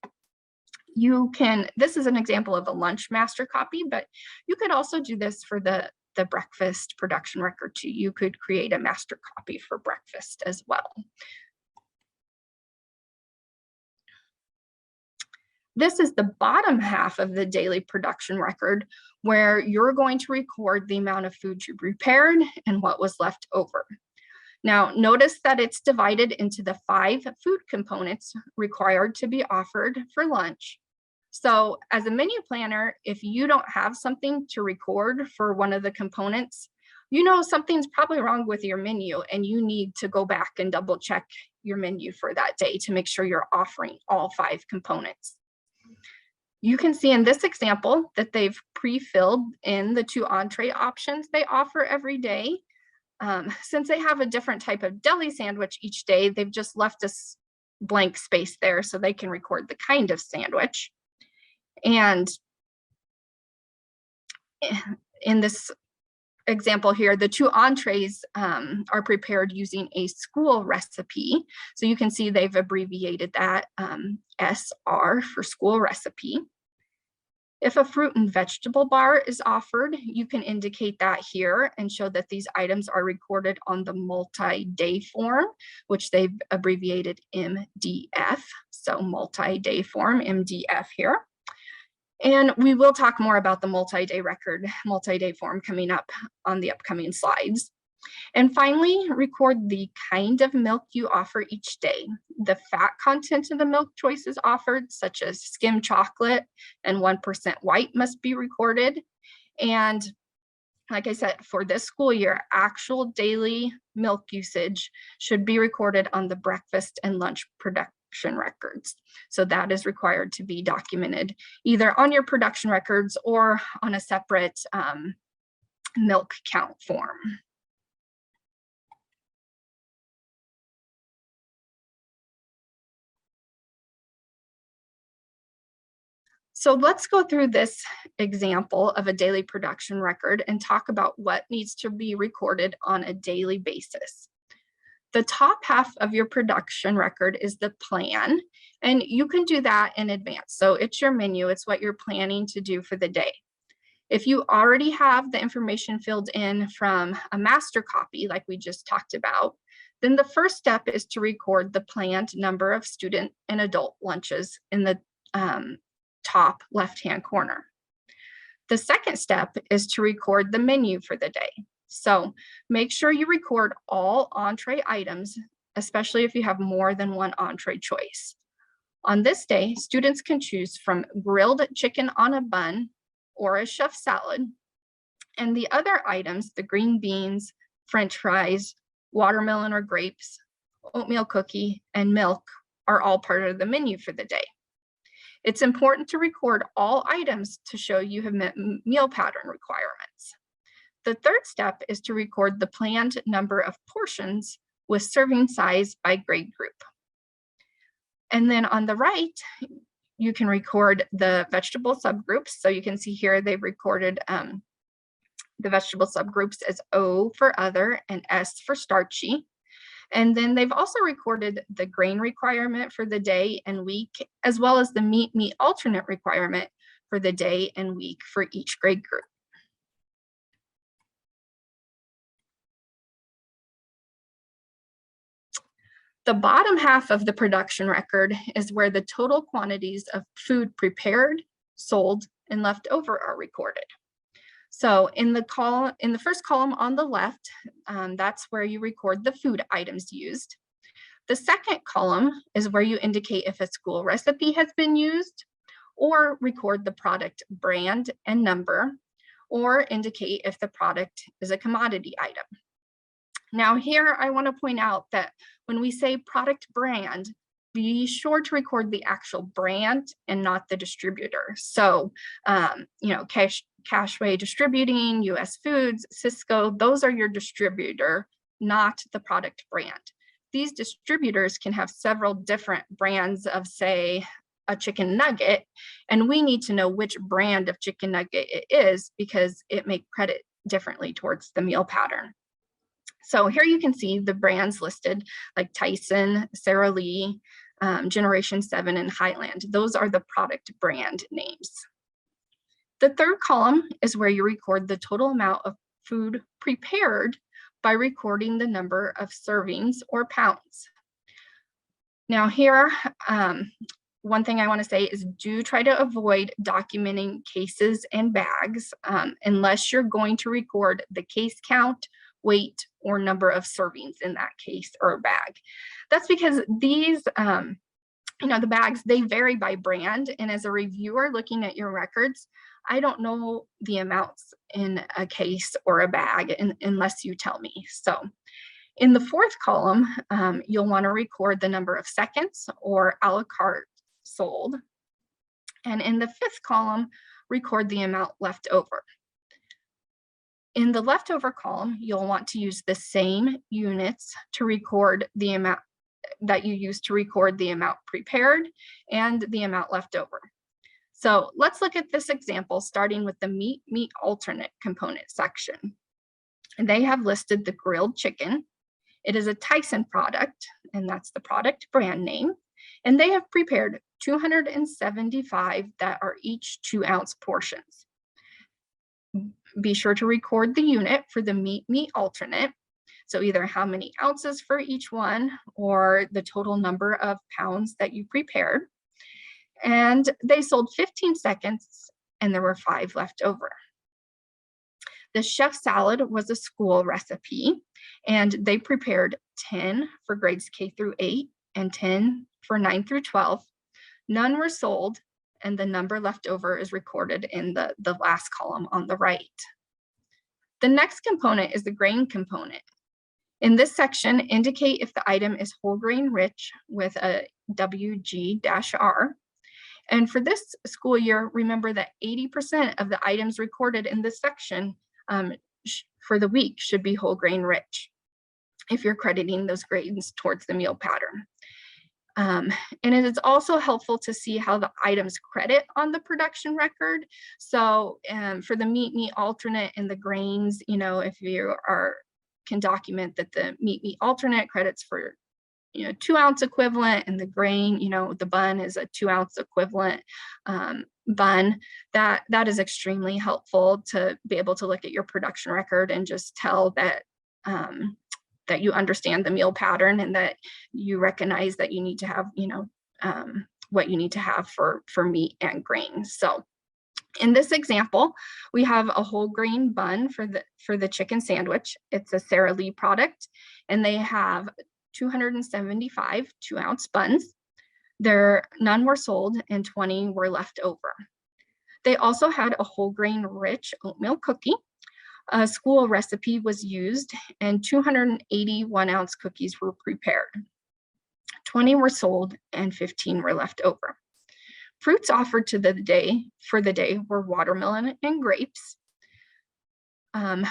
Speaker 2: This is an example of a lunch master copy, but you could also do this for the breakfast production record too. You could create a master copy for breakfast as well. This is the bottom half of the daily production record, where you're going to record the amount of food you prepared and what was left over. Now, notice that it's divided into the 5 food components required to be offered for lunch. So as a menu planner, if you don't have something to record for one of the components, something's probably wrong with your menu and you need to go back and double check your menu for that day to make sure you're offering all 5 components. You can see in this example that they've pre-filled in the 2 entree options they offer every day. Since they have a different type of deli sandwich each day, they've just left a blank space there so they can record the kind of sandwich. And in this example here, the 2 entrees are prepared using a school recipe. So you can see they've abbreviated that SR for school recipe. If a fruit and vegetable bar is offered, you can indicate that here and show that these items are recorded on the multi-day form, which they've abbreviated MDF. So multi-day form, MDF here. And we will talk more about the multi-day form coming up on the upcoming slides. And finally, record the kind of milk you offer each day. The fat content of the milk choices offered, such as skim chocolate and 1% white, must be recorded. And like I said, for this school year, actual daily milk usage should be recorded on the breakfast and lunch production records. So that is required to be documented either on your production records or on a separate milk count form. So let's go through this example of a daily production record and talk about what needs to be recorded on a daily basis. The top half of your production record is the plan, and you can do that in advance. So it's your menu, it's what you're planning to do for the day. If you already have the information filled in from a master copy, like we just talked about, then the first step is to record the planned number of student and adult lunches in the top left-hand corner. The second step is to record the menu for the day. So make sure you record all entree items, especially if you have more than one entree choice. On this day, students can choose from grilled chicken on a bun or a chef salad. And the other items, the green beans, French fries, watermelon or grapes, oatmeal cookie, and milk, are all part of the menu for the day. It's important to record all items to show you have met meal pattern requirements. The third step is to record the planned number of portions with serving size by grade group. And then on the right, you can record the vegetable subgroups. So you can see here they've recorded the vegetable subgroups as O for other and S for starchy. And then they've also recorded the grain requirement for the day and week, as well as the meat alternate requirement for the day and week for each grade group. The bottom half of the production record is where the total quantities of food prepared, sold, and left over are recorded. So in the first column on the left, that's where you record the food items used. The second column is where you indicate if a school recipe has been used, or record the product brand and number, or indicate if the product is a commodity item. Now here I want to point out that when we say product brand, be sure to record the actual brand and not the distributor. So, Cashway Distributing, US Foods, Cisco, those are your distributor, not the product brand. These distributors can have several different brands of, say, a chicken nugget, and we need to know which brand of chicken nugget it is because it may credit differently towards the meal pattern. So here you can see the brands listed like Tyson, Sara Lee, Generation 7, and Highland. Those are the product brand names. The third column is where you record the total amount of food prepared by recording the number of servings or pounds. Now here, one thing I want to say is do try to avoid documenting cases and bags unless you're going to record the case count, weight, or number of servings in that case or bag. That's because these, the bags, they vary by brand. And as a reviewer looking at your records, I don't know the amounts in a case or a bag unless you tell me. So in the fourth column, you'll want to record the number of seconds or a la carte sold. And in the fifth column, record the amount left over. In the leftover column, you'll want to use the same units to record the amount that you used to record the amount prepared and the amount left over. So let's look at this example, starting with the meat alternate component section. And they have listed the grilled chicken. It is a Tyson product, and that's the product brand name. And they have prepared 275 that are each 2-ounce portions. Be sure to record the unit for the meat alternate. So either how many ounces for each one or the total number of pounds that you prepared. And they sold 15 seconds and there were 5 left over. The chef salad was a school recipe and they prepared 10 for grades K through 8 and 10 for 9 through 12. None were sold, and the number left over is recorded in the last column on the right. The next component is the grain component. In this section, indicate if the item is whole grain rich with a WG-R. And for this school year, remember that 80% of the items recorded in this section for the week should be whole grain rich if you're crediting those grains towards the meal pattern. And it is also helpful to see how the items credit on the production record. So for the meat alternate and the grains, if you can document that the meat alternate credits for 2-ounce equivalent, and the grain, the bun is a 2-ounce equivalent bun, that is extremely helpful to be able to look at your production record and just tell that that you understand the meal pattern and that you recognize that you need to have, what you need to have for meat and grains. So in this example, we have a whole grain bun for the chicken sandwich. It's a Sara Lee product, and they have 275 2-ounce buns. None were sold and 20 were left over. They also had a whole grain rich oatmeal cookie. A school recipe was used and 280 1-ounce cookies were prepared. 20 were sold and 15 were left over. Fruits offered for the day were watermelon and grapes.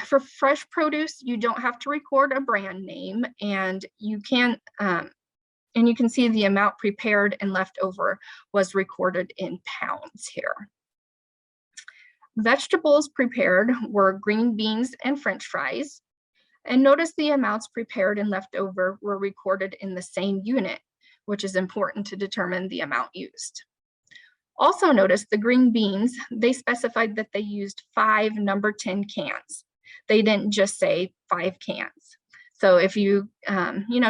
Speaker 2: For fresh produce, you don't have to record a brand name, and you can see the amount prepared and left over was recorded in pounds here. Vegetables prepared were green beans and French fries. And notice the amounts prepared and left over were recorded in the same unit, which is important to determine the amount used. Also notice the green beans, they specified that they used 5 number 10 cans. They didn't just say 5 cans. So if you,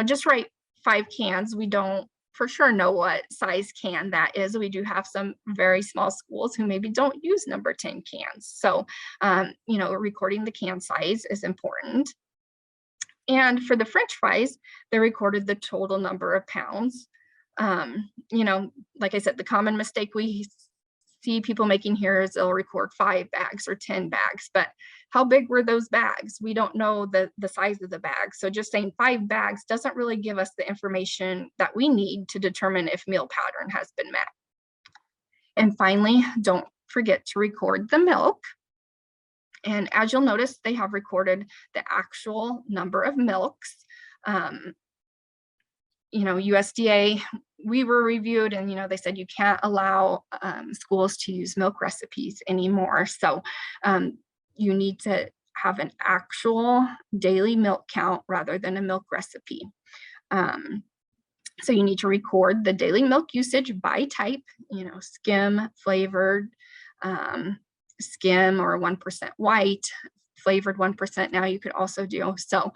Speaker 2: just write 5 cans, we don't for sure know what size can that is. We do have some very small schools who maybe don't use number 10 cans. So, recording the can size is important. And for the French fries, they recorded the total number of pounds. Like I said, the common mistake we see people making here is they'll record 5 bags or 10 bags, but how big were those bags? We don't know the size of the bag. So just saying 5 bags doesn't really give us the information that we need to determine if meal pattern has been met. And finally, don't forget to record the milk. And as you'll notice, they have recorded the actual number of milks. USDA, we were reviewed and, they said you can't allow schools to use milk recipes anymore. So you need to have an actual daily milk count rather than a milk recipe. So you need to record the daily milk usage by type, skim, flavored, skim or 1% white, flavored 1% now you could also do. So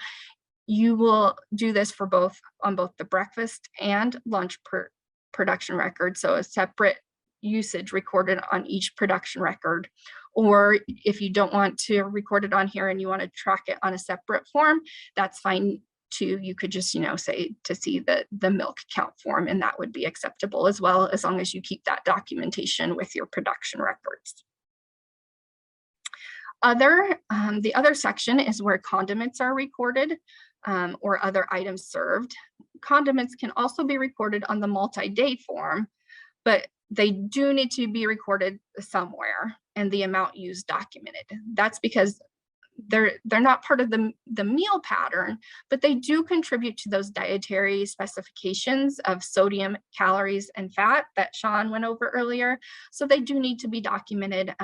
Speaker 2: you will do this for on both the breakfast and lunch production record. So a separate usage recorded on each production record. Or if you don't want to record it on here and you want to track it on a separate form, that's fine too. You could just, say to see the milk count form, and that would be acceptable as well, as long as you keep that documentation with your production records. The other section is where condiments are recorded or other items served. Condiments can also be recorded on the multi-day form, but they do need to be recorded somewhere and the amount used documented. That's because they're not part of the meal pattern, but they do contribute to those dietary specifications of sodium, calories, and fat that Sean went over earlier. So they do need to be documented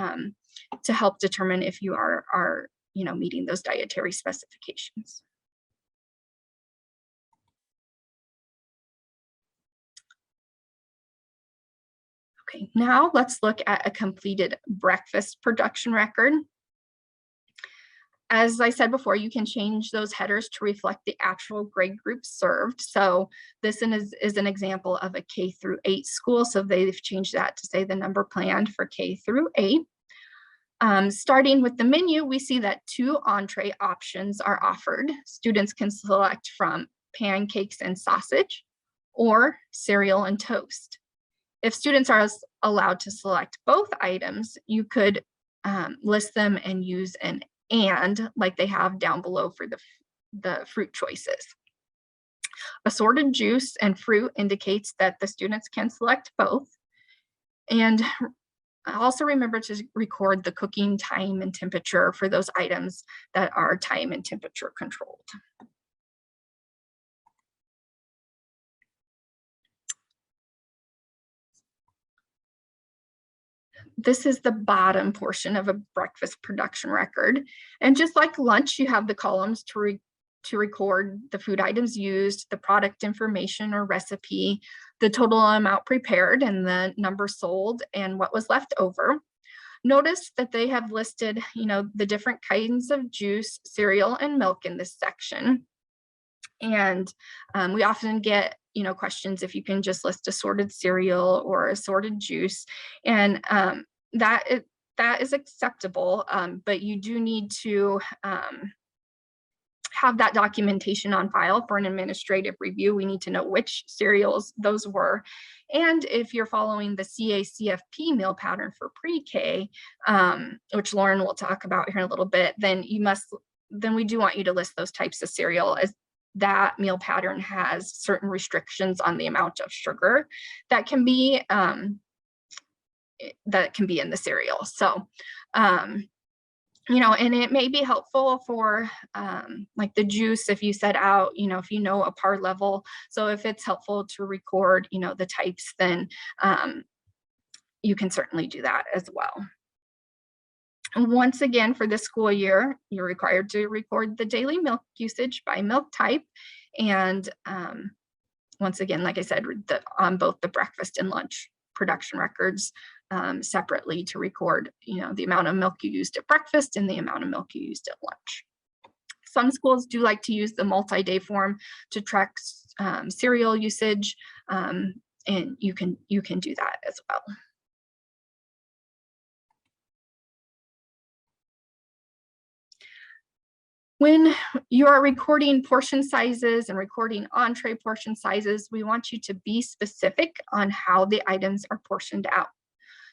Speaker 2: to help determine if you are meeting those dietary specifications. Okay, now let's look at a completed breakfast production record. As I said before, you can change those headers to reflect the actual grade group served. So this is an example of a K through 8 school. So they've changed that to say the number planned for K through 8. Starting with the menu, we see that 2 entree options are offered. Students can select from pancakes and sausage or cereal and toast. If students are allowed to select both items, you could list them and use an and like they have down below for the fruit choices. Assorted juice and fruit indicates that the students can select both. And also remember to record the cooking time and temperature for those items that are time and temperature controlled. This is the bottom portion of a breakfast production record. And just like lunch, you have the columns to record the food items used, the product information or recipe, the total amount prepared, and the number sold, and what was left over. Notice that they have listed, the different kinds of juice, cereal, and milk in this section. And we often get questions if you can just list assorted cereal or assorted juice, and that is acceptable, but you do need to have that documentation on file for an administrative review. We need to know which cereals those were, and if you're following the HACCP meal pattern for pre-K, which Lauren will talk about here in a little bit, then we do want you to list those types of cereal, as that meal pattern has certain restrictions on the amount of sugar that can be in the cereal. So, and it may be helpful for like the juice, if you set out, if you know a par level. So if it's helpful to record, the types, then you can certainly do that as well. And once again, for this school year, you're required to record the daily milk usage by milk type. And once again, like I said, on both the breakfast and lunch production records separately to record, the amount of milk you used at breakfast and the amount of milk you used at lunch. Some schools do like to use the multi-day form to track cereal usage, and you can do that as well. When you are recording portion sizes and recording entree portion sizes, we want you to be specific on how the items are portioned out.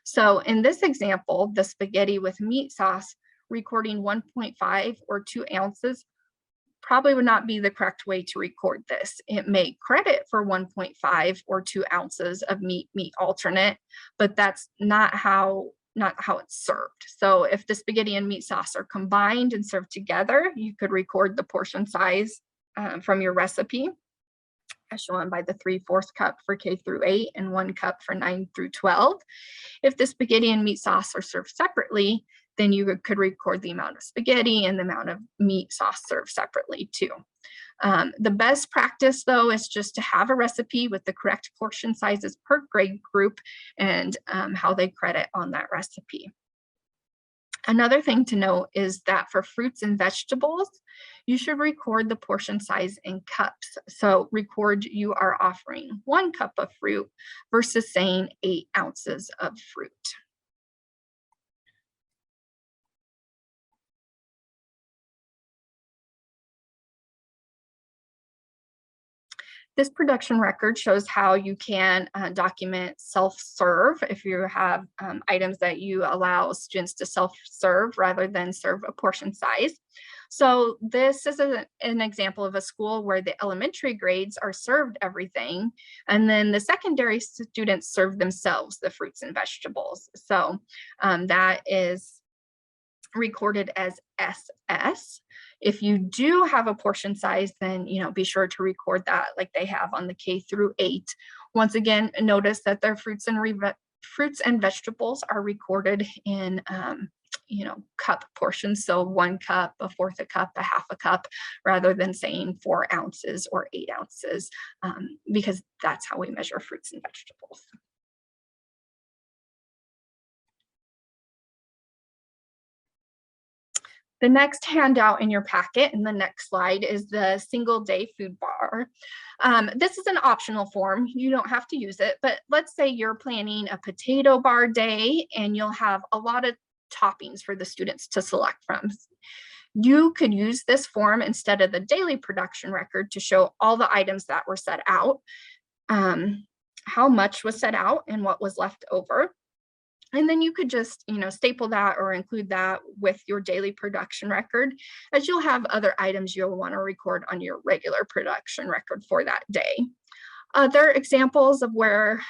Speaker 2: So in this example, the spaghetti with meat sauce, recording 1.5 or 2 ounces probably would not be the correct way to record this. It may credit for 1.5 or 2 ounces of meat alternate, but that's not how it's served. So if the spaghetti and meat sauce are combined and served together, you could record the portion size from your recipe, as shown by the 3/4 cup for K through 8 and 1 cup for 9 through 12. If the spaghetti and meat sauce are served separately, then you could record the amount of spaghetti and the amount of meat sauce served separately too. The best practice, though, is just to have a recipe with the correct portion sizes per grade group and how they credit on that recipe. Another thing to note is that for fruits and vegetables, you should record the portion size in cups. So record you are offering 1 cup of fruit versus saying 8 ounces of fruit. This production record shows how you can document self-serve if you have items that you allow students to self-serve rather than serve a portion size. So this is an example of a school where the elementary grades are served everything, and then the secondary students serve themselves the fruits and vegetables. So that is recorded as SS. If you do have a portion size, then be sure to record that like they have on the K through 8. Once again, notice that their fruits and vegetables are recorded in cup portions. So 1 cup, 1/4 a cup, 1/2 a cup, rather than saying 4 ounces or 8 ounces, because that's how we measure fruits and vegetables. The next handout in your packet in the next slide is the single day food bar. This is an optional form. You don't have to use it, but let's say you're planning a potato bar day and you'll have a lot of toppings for the students to select from. You could use this form instead of the daily production record to show all the items that were set out, how much was set out and what was left over. And then you could just, staple that or include that with your daily production record, as you'll have other items you'll want to record on your regular production record for that day. Other examples of where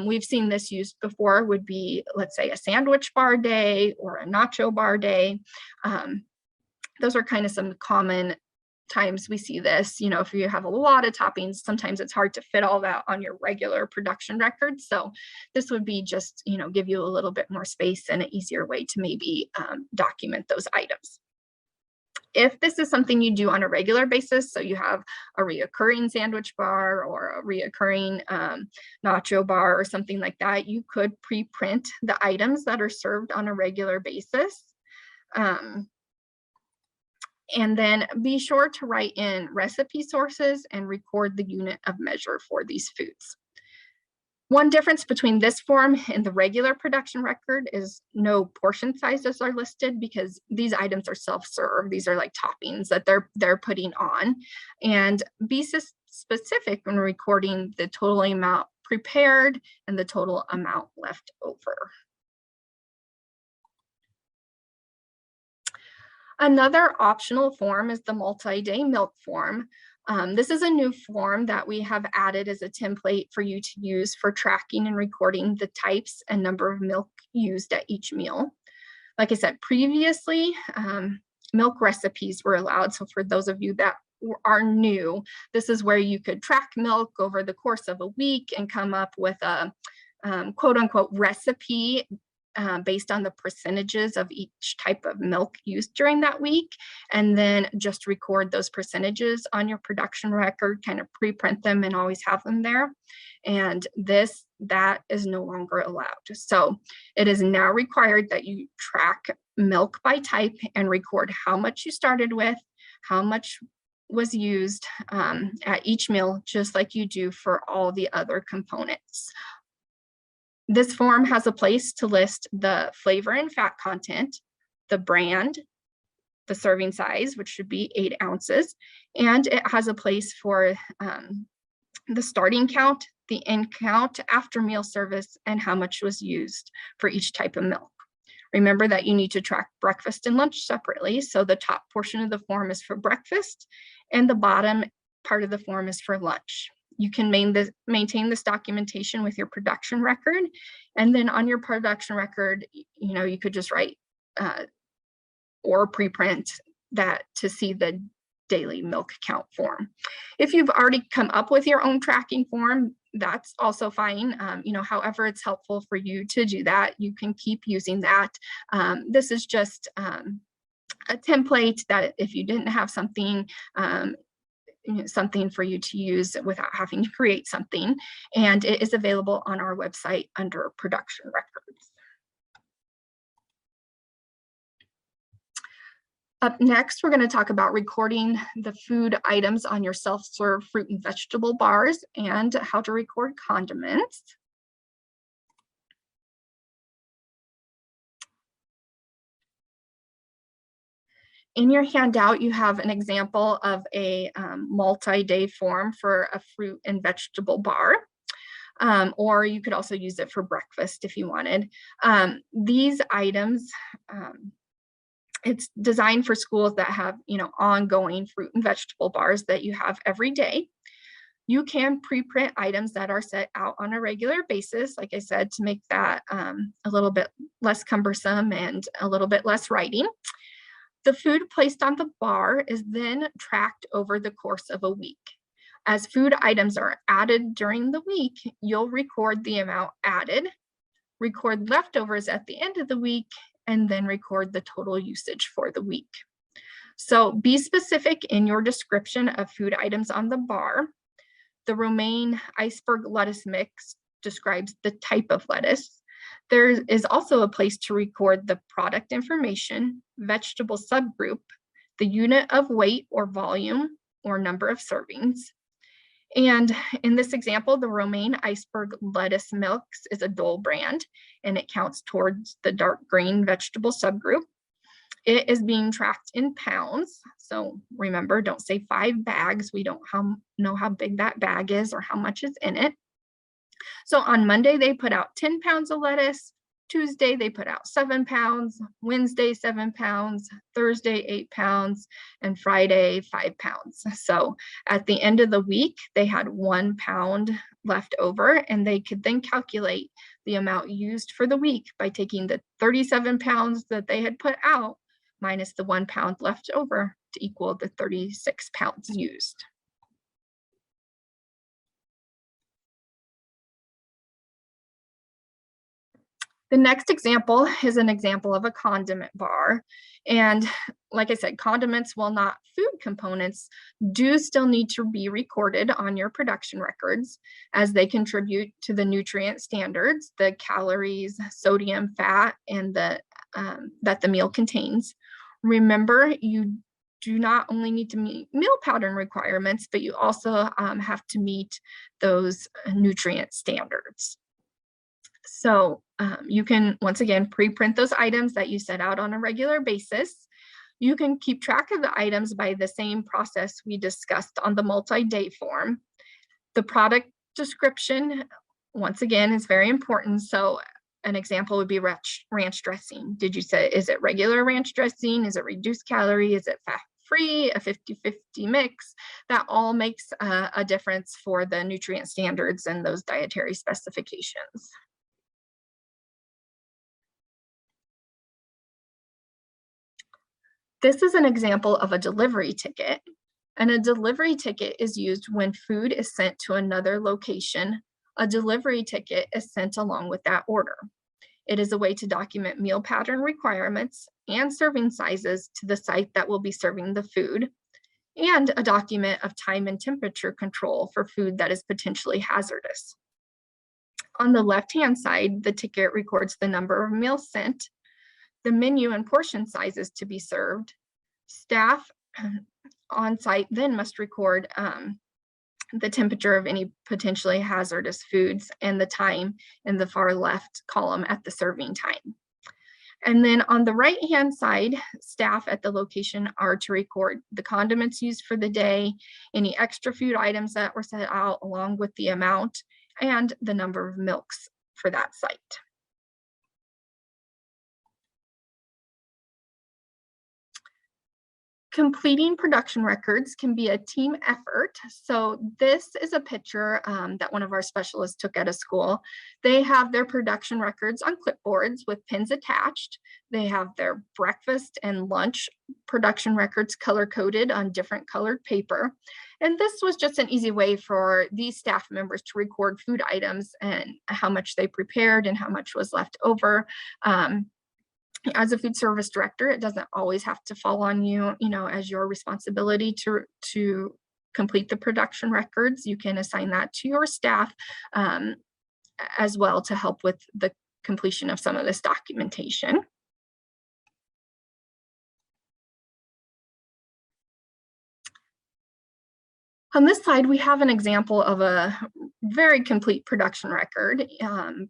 Speaker 2: we've seen this used before would be, let's say, a sandwich bar day or a nacho bar day. Those are kind of some common times we see this. If you have a lot of toppings, sometimes it's hard to fit all that on your regular production record. So this would be just, give you a little bit more space and an easier way to maybe document those items. If this is something you do on a regular basis, so you have a reoccurring sandwich bar or a reoccurring nacho bar or something like that, you could pre-print the items that are served on a regular basis. And then be sure to write in recipe sources and record the unit of measure for these foods. One difference between this form and the regular production record is no portion sizes are listed because these items are self-serve. These are like toppings that they're putting on. And be specific when recording the total amount prepared and the total amount left over. Another optional form is the multi-day milk form. This is a new form that we have added as a template for you to use for tracking and recording the types and number of milk used at each meal. Like I said previously, milk recipes were allowed. So for those of you that are new, this is where you could track milk over the course of a week and come up with a quote unquote recipe based on the percentages of each type of milk used during that week, and then just record those percentages on your production record, kind of pre-print them and always have them there. And that is no longer allowed. So it is now required that you track milk by type and record how much you started with, how much was used at each meal, just like you do for all the other components. This form has a place to list the flavor and fat content, the brand, the serving size, which should be 8 ounces, and it has a place for the starting count, the end count after meal service, and how much was used for each type of milk. Remember that you need to track breakfast and lunch separately. So the top portion of the form is for breakfast and the bottom part of the form is for lunch. You can maintain this documentation with your production record. And then on your production record, you could just write or preprint that to see the daily milk count form. If you've already come up with your own tracking form, that's also fine. However it's helpful for you to do that, you can keep using that. This is just a template that if you didn't have something for you to use without having to create something, and it is available on our website under production records. Up next, we're going to talk about recording the food items on your self-serve fruit and vegetable bars and how to record condiments. In your handout, you have an example of a multi-day form for a fruit and vegetable bar, or you could also use it for breakfast if you wanted. These items, it's designed for schools that have, ongoing fruit and vegetable bars that you have every day. You can pre-print items that are set out on a regular basis, like I said, to make that a little bit less cumbersome and a little bit less writing. The food placed on the bar is then tracked over the course of a week. As food items are added during the week, you'll record the amount added, record leftovers at the end of the week, and then record the total usage for the week. So be specific in your description of food items on the bar. The romaine iceberg lettuce mix describes the type of lettuce. There is also a place to record the product information, vegetable subgroup, the unit of weight or volume or number of servings. And in this example, the romaine iceberg lettuce mix is a Dole brand, and it counts towards the dark green vegetable subgroup. It is being tracked in pounds. So remember, don't say 5 bags. We don't know how big that bag is or how much is in it. So on Monday, they put out 10 pounds of lettuce. Tuesday, they put out 7 pounds. Wednesday, 7 pounds. Thursday, 8 pounds. And Friday, 5 pounds. So at the end of the week, they had 1 pound left over, and they could then calculate the amount used for the week by taking the 37 pounds that they had put out minus the 1 pound left over to equal the 36 pounds used. The next example is an example of a condiment bar. And like I said, condiments, while not food components, do still need to be recorded on your production records as they contribute to the nutrient standards, the calories, sodium, fat, and that the meal contains. Remember, you do not only need to meet meal pattern requirements, but you also have to meet those nutrient standards. So you can, once again, pre-print those items that you set out on a regular basis. You can keep track of the items by the same process we discussed on the multi-day form. The product description, once again, is very important. So an example would be ranch dressing. Did you say, is it regular ranch dressing? Is it reduced calorie? Is it fat-free? A 50-50 mix? That all makes a difference for the nutrient standards and those dietary specifications. This is an example of a delivery ticket, and a delivery ticket is used when food is sent to another location. A delivery ticket is sent along with that order. It is a way to document meal pattern requirements and serving sizes to the site that will be serving the food, and a document of time and temperature control for food that is potentially hazardous. On the left-hand side, the ticket records the number of meals sent, the menu and portion sizes to be served. Staff on site then must record the temperature of any potentially hazardous foods and the time in the far left column at the serving time. And then on the right-hand side, staff at the location are to record the condiments used for the day, any extra food items that were set out along with the amount, and the number of milks for that site. Completing production records can be a team effort. So this is a picture that one of our specialists took at a school. They have their production records on clipboards with pins attached. They have their breakfast and lunch production records color-coded on different colored paper. And this was just an easy way for these staff members to record food items and how much they prepared and how much was left over. As a food service director, it doesn't always have to fall on you, as your responsibility to complete the production records. You can assign that to your staff as well to help with the completion of some of this documentation. On this slide, we have an example of a very complete production record.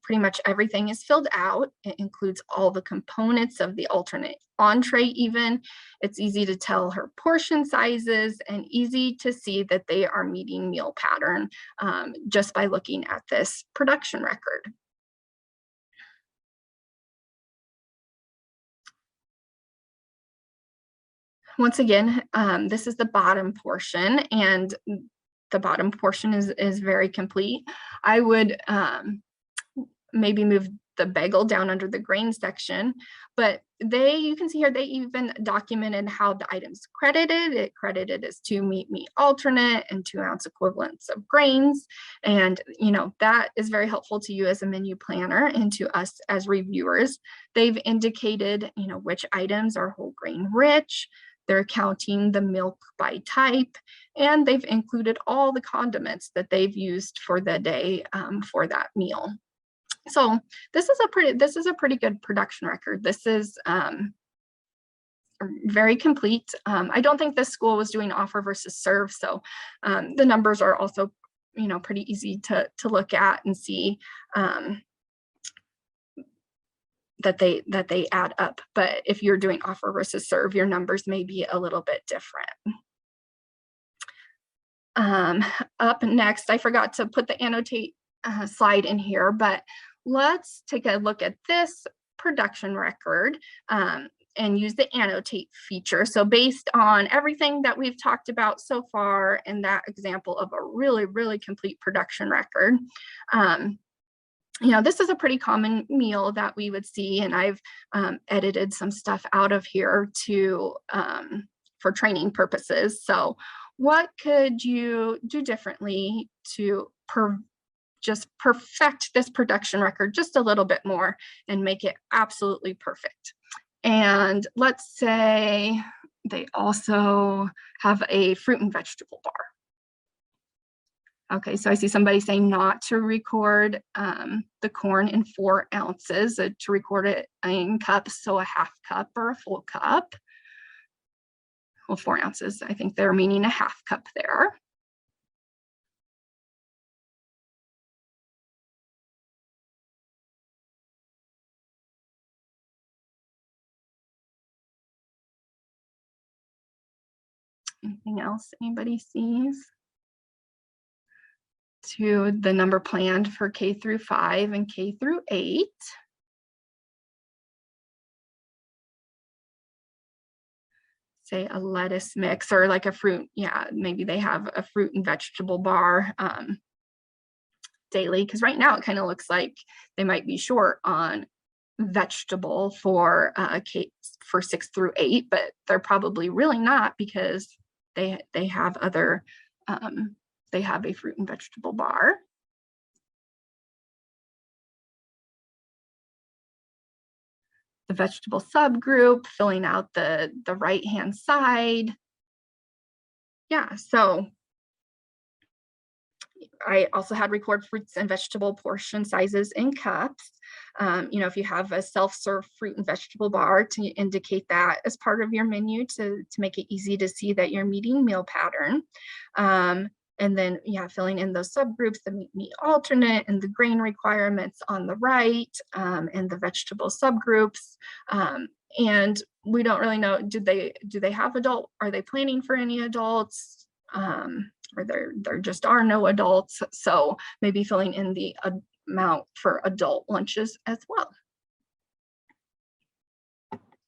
Speaker 2: Pretty much everything is filled out. It includes all the components of the alternate entree even. It's easy to tell her portion sizes and easy to see that they are meeting meal pattern just by looking at this production record. Once again, this is the bottom portion, and the bottom portion is very complete. I would maybe move the bagel down under the grain section, but you can see here, they even documented how the items credited. It credited as 2 meat alternate and 2 ounce equivalents of grains. And, that is very helpful to you as a menu planner and to us as reviewers. They've indicated, which items are whole grain rich. They're counting the milk by type, and they've included all the condiments that they've used for the day for that meal. So this is a pretty good production record. This is very complete. I don't think this school was doing offer versus serve, so the numbers are also pretty easy to look at and see that they add up. But if you're doing offer versus serve, your numbers may be a little bit different. Up next, I forgot to put the annotate slide in here, but let's take a look at this production record and use the annotate feature. So based on everything that we've talked about so far in that example of a really, really complete production record, this is a pretty common meal that we would see, and I've edited some stuff out of here for training purposes. So what could you do differently to just perfect this production record just a little bit more and make it absolutely perfect? And let's say they also have a fruit and vegetable bar. Okay, so I see somebody saying not to record the corn in 4 ounces, to record it in cups, so a half cup or a full cup. Well, 4 ounces, I think they're meaning a half cup there. Anything else anybody sees? To the number planned for K through 5 and K through 8. Say a lettuce mix or like a fruit, maybe they have a fruit and vegetable bar daily, because right now it kind of looks like they might be short on vegetable for K for 6 through 8, but they're probably really not, because they have other they have a fruit and vegetable bar. the vegetable subgroup, filling out the right-hand side. Yeah, so I also had record fruits and vegetable portion sizes in cups. If you have a self-serve fruit and vegetable bar to indicate that as part of your menu to make it easy to see that you're meeting meal pattern. And then, filling in those subgroups, the meat alternate and the grain requirements on the right, and the vegetable subgroups. And we don't really know, do they have adult, are they planning for any adults? Or there just are no adults. So maybe filling in the amount for adult lunches as well.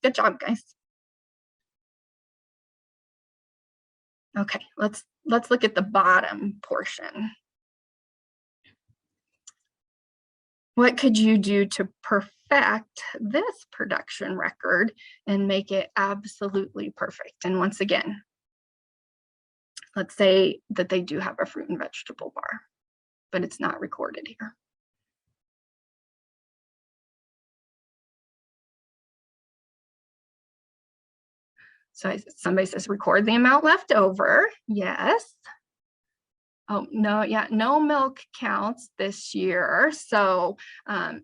Speaker 2: Good job, guys. Okay, let's look at the bottom portion. What could you do to perfect this production record and make it absolutely perfect? And once again, let's say that they do have a fruit and vegetable bar, but it's not recorded here. So somebody says record the amount left over. Yes. Oh, no, yeah, no milk counts this year. So I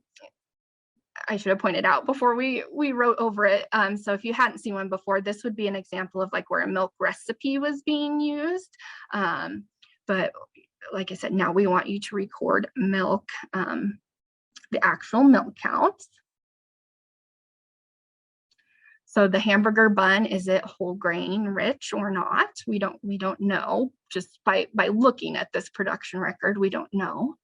Speaker 2: should have pointed out before we wrote over it. So if you hadn't seen one before, this would be an example of like where a milk recipe was being used. But like I said, now we want you to record milk, the actual milk counts. So the hamburger bun, is it whole grain rich or not? We don't know. Just by looking at this production record, we don't know.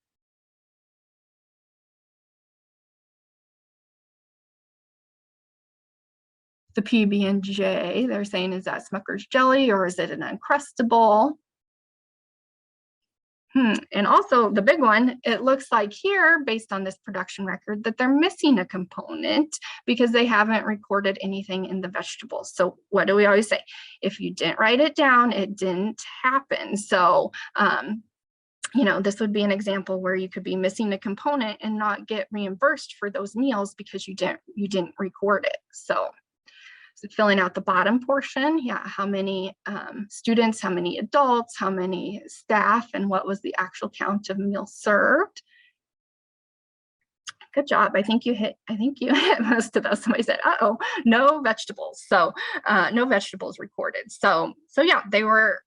Speaker 2: The PB&J, they're saying, is that Smucker's jelly or is it an Uncrustable? And also the big one, it looks like here, based on this production record, that they're missing a component because they haven't recorded anything in the vegetables. So what do we always say? If you didn't write it down, it didn't happen. So, this would be an example where you could be missing a component and not get reimbursed for those meals because you didn't record it. So filling out the bottom portion, how many students, how many adults, how many staff, and what was the actual count of meals served. Good job. I think you hit most of those. Somebody said, uh-oh, no vegetables. So no vegetables recorded. So yeah, they were,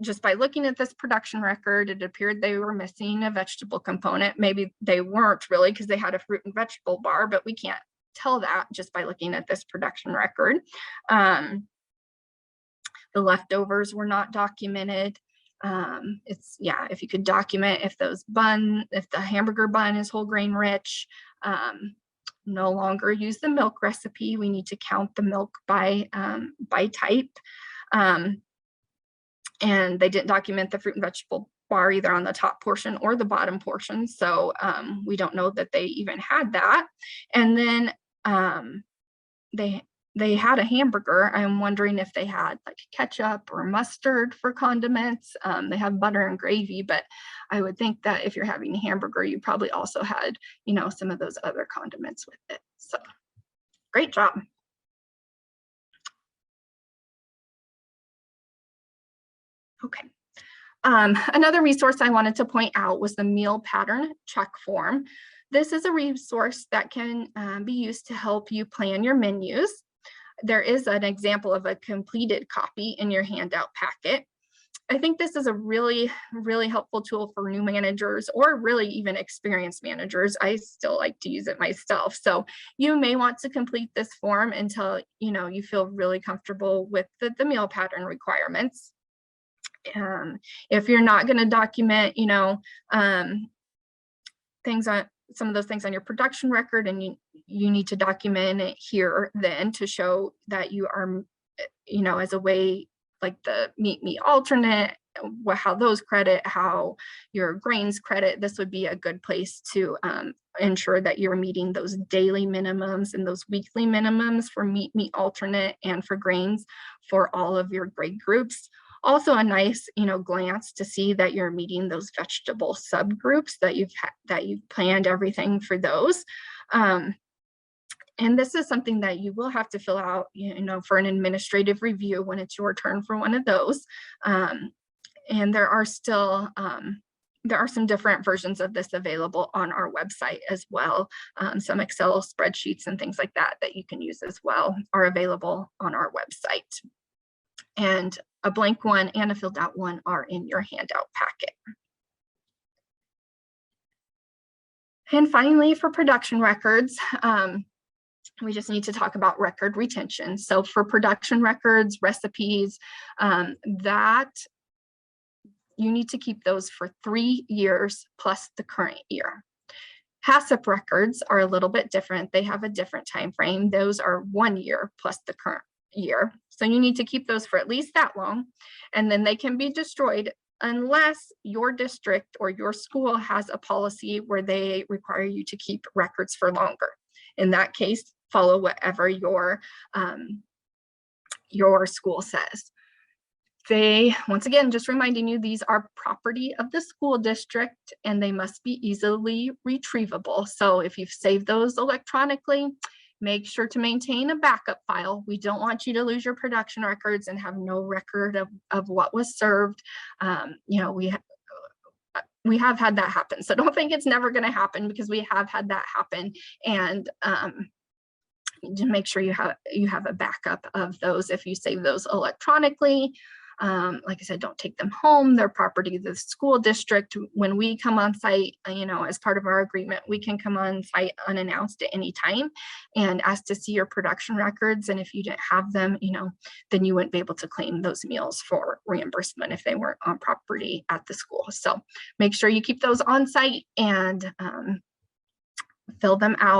Speaker 2: just by looking at this production record, it appeared they were missing a vegetable component. Maybe they weren't really because they had a fruit and vegetable bar, but we can't tell that just by looking at this production record. The leftovers were not documented. If you could document if the hamburger bun is whole grain rich, no longer use the milk recipe. We need to count the milk by type. And they didn't document the fruit and vegetable bar either on the top portion or the bottom portion. So we don't know that they even had that. And then they had a hamburger. I'm wondering if they had like ketchup or mustard for condiments. They have butter and gravy, but I would think that if you're having a hamburger, you probably also had, some of those other condiments with it. So great job. Okay. Another resource I wanted to point out was the meal pattern check form. This is a resource that can be used to help you plan your menus. There is an example of a completed copy in your handout packet. I think this is a really, really helpful tool for new managers or really even experienced managers. I still like to use it myself. So you may want to complete this form until you feel really comfortable with the meal pattern requirements. If you're not going to document, some of those things on your production record, and you need to document it here then to show that you are, as a way like the meat alternate, how those credit, how your grains credit. This would be a good place to ensure that you're meeting those daily minimums and those weekly minimums for meat alternate and for grains for all of your grade groups. Also a nice, glance to see that you're meeting those vegetable subgroups that you've planned everything for those. And this is something that you will have to fill out, for an administrative review when it's your turn for one of those. And there are still, there are some different versions of this available on our website as well. Some Excel spreadsheets and things like that that you can use as well are available on our website. And a blank one and a filled out one are in your handout packet. And finally, for production records, we just need to talk about record retention. So for production records, recipes, that you need to keep those for 3 years plus the current year. HACCP records are a little bit different. They have a different time frame. Those are 1 year plus the current year. So you need to keep those for at least that long, and then they can be destroyed unless your district or your school has a policy where they require you to keep records for longer. In that case, follow whatever your school says. Once again, just reminding you, these are property of the school district and they must be easily retrievable. So if you've saved those electronically, make sure to maintain a backup file. We don't want you to lose your production records and have no record of what was served. We have had that happen. So don't think it's never going to happen, because we have had that happen. And to make sure you have a backup of those if you save those electronically. Like I said, don't take them home. They're property of the school district. When we come on site, as part of our agreement, we can come on site unannounced at any time and ask to see your production records. And if you didn't have them, then you wouldn't be able to claim those meals for reimbursement if they weren't on property at the school. So make sure you keep those on site and fill them out.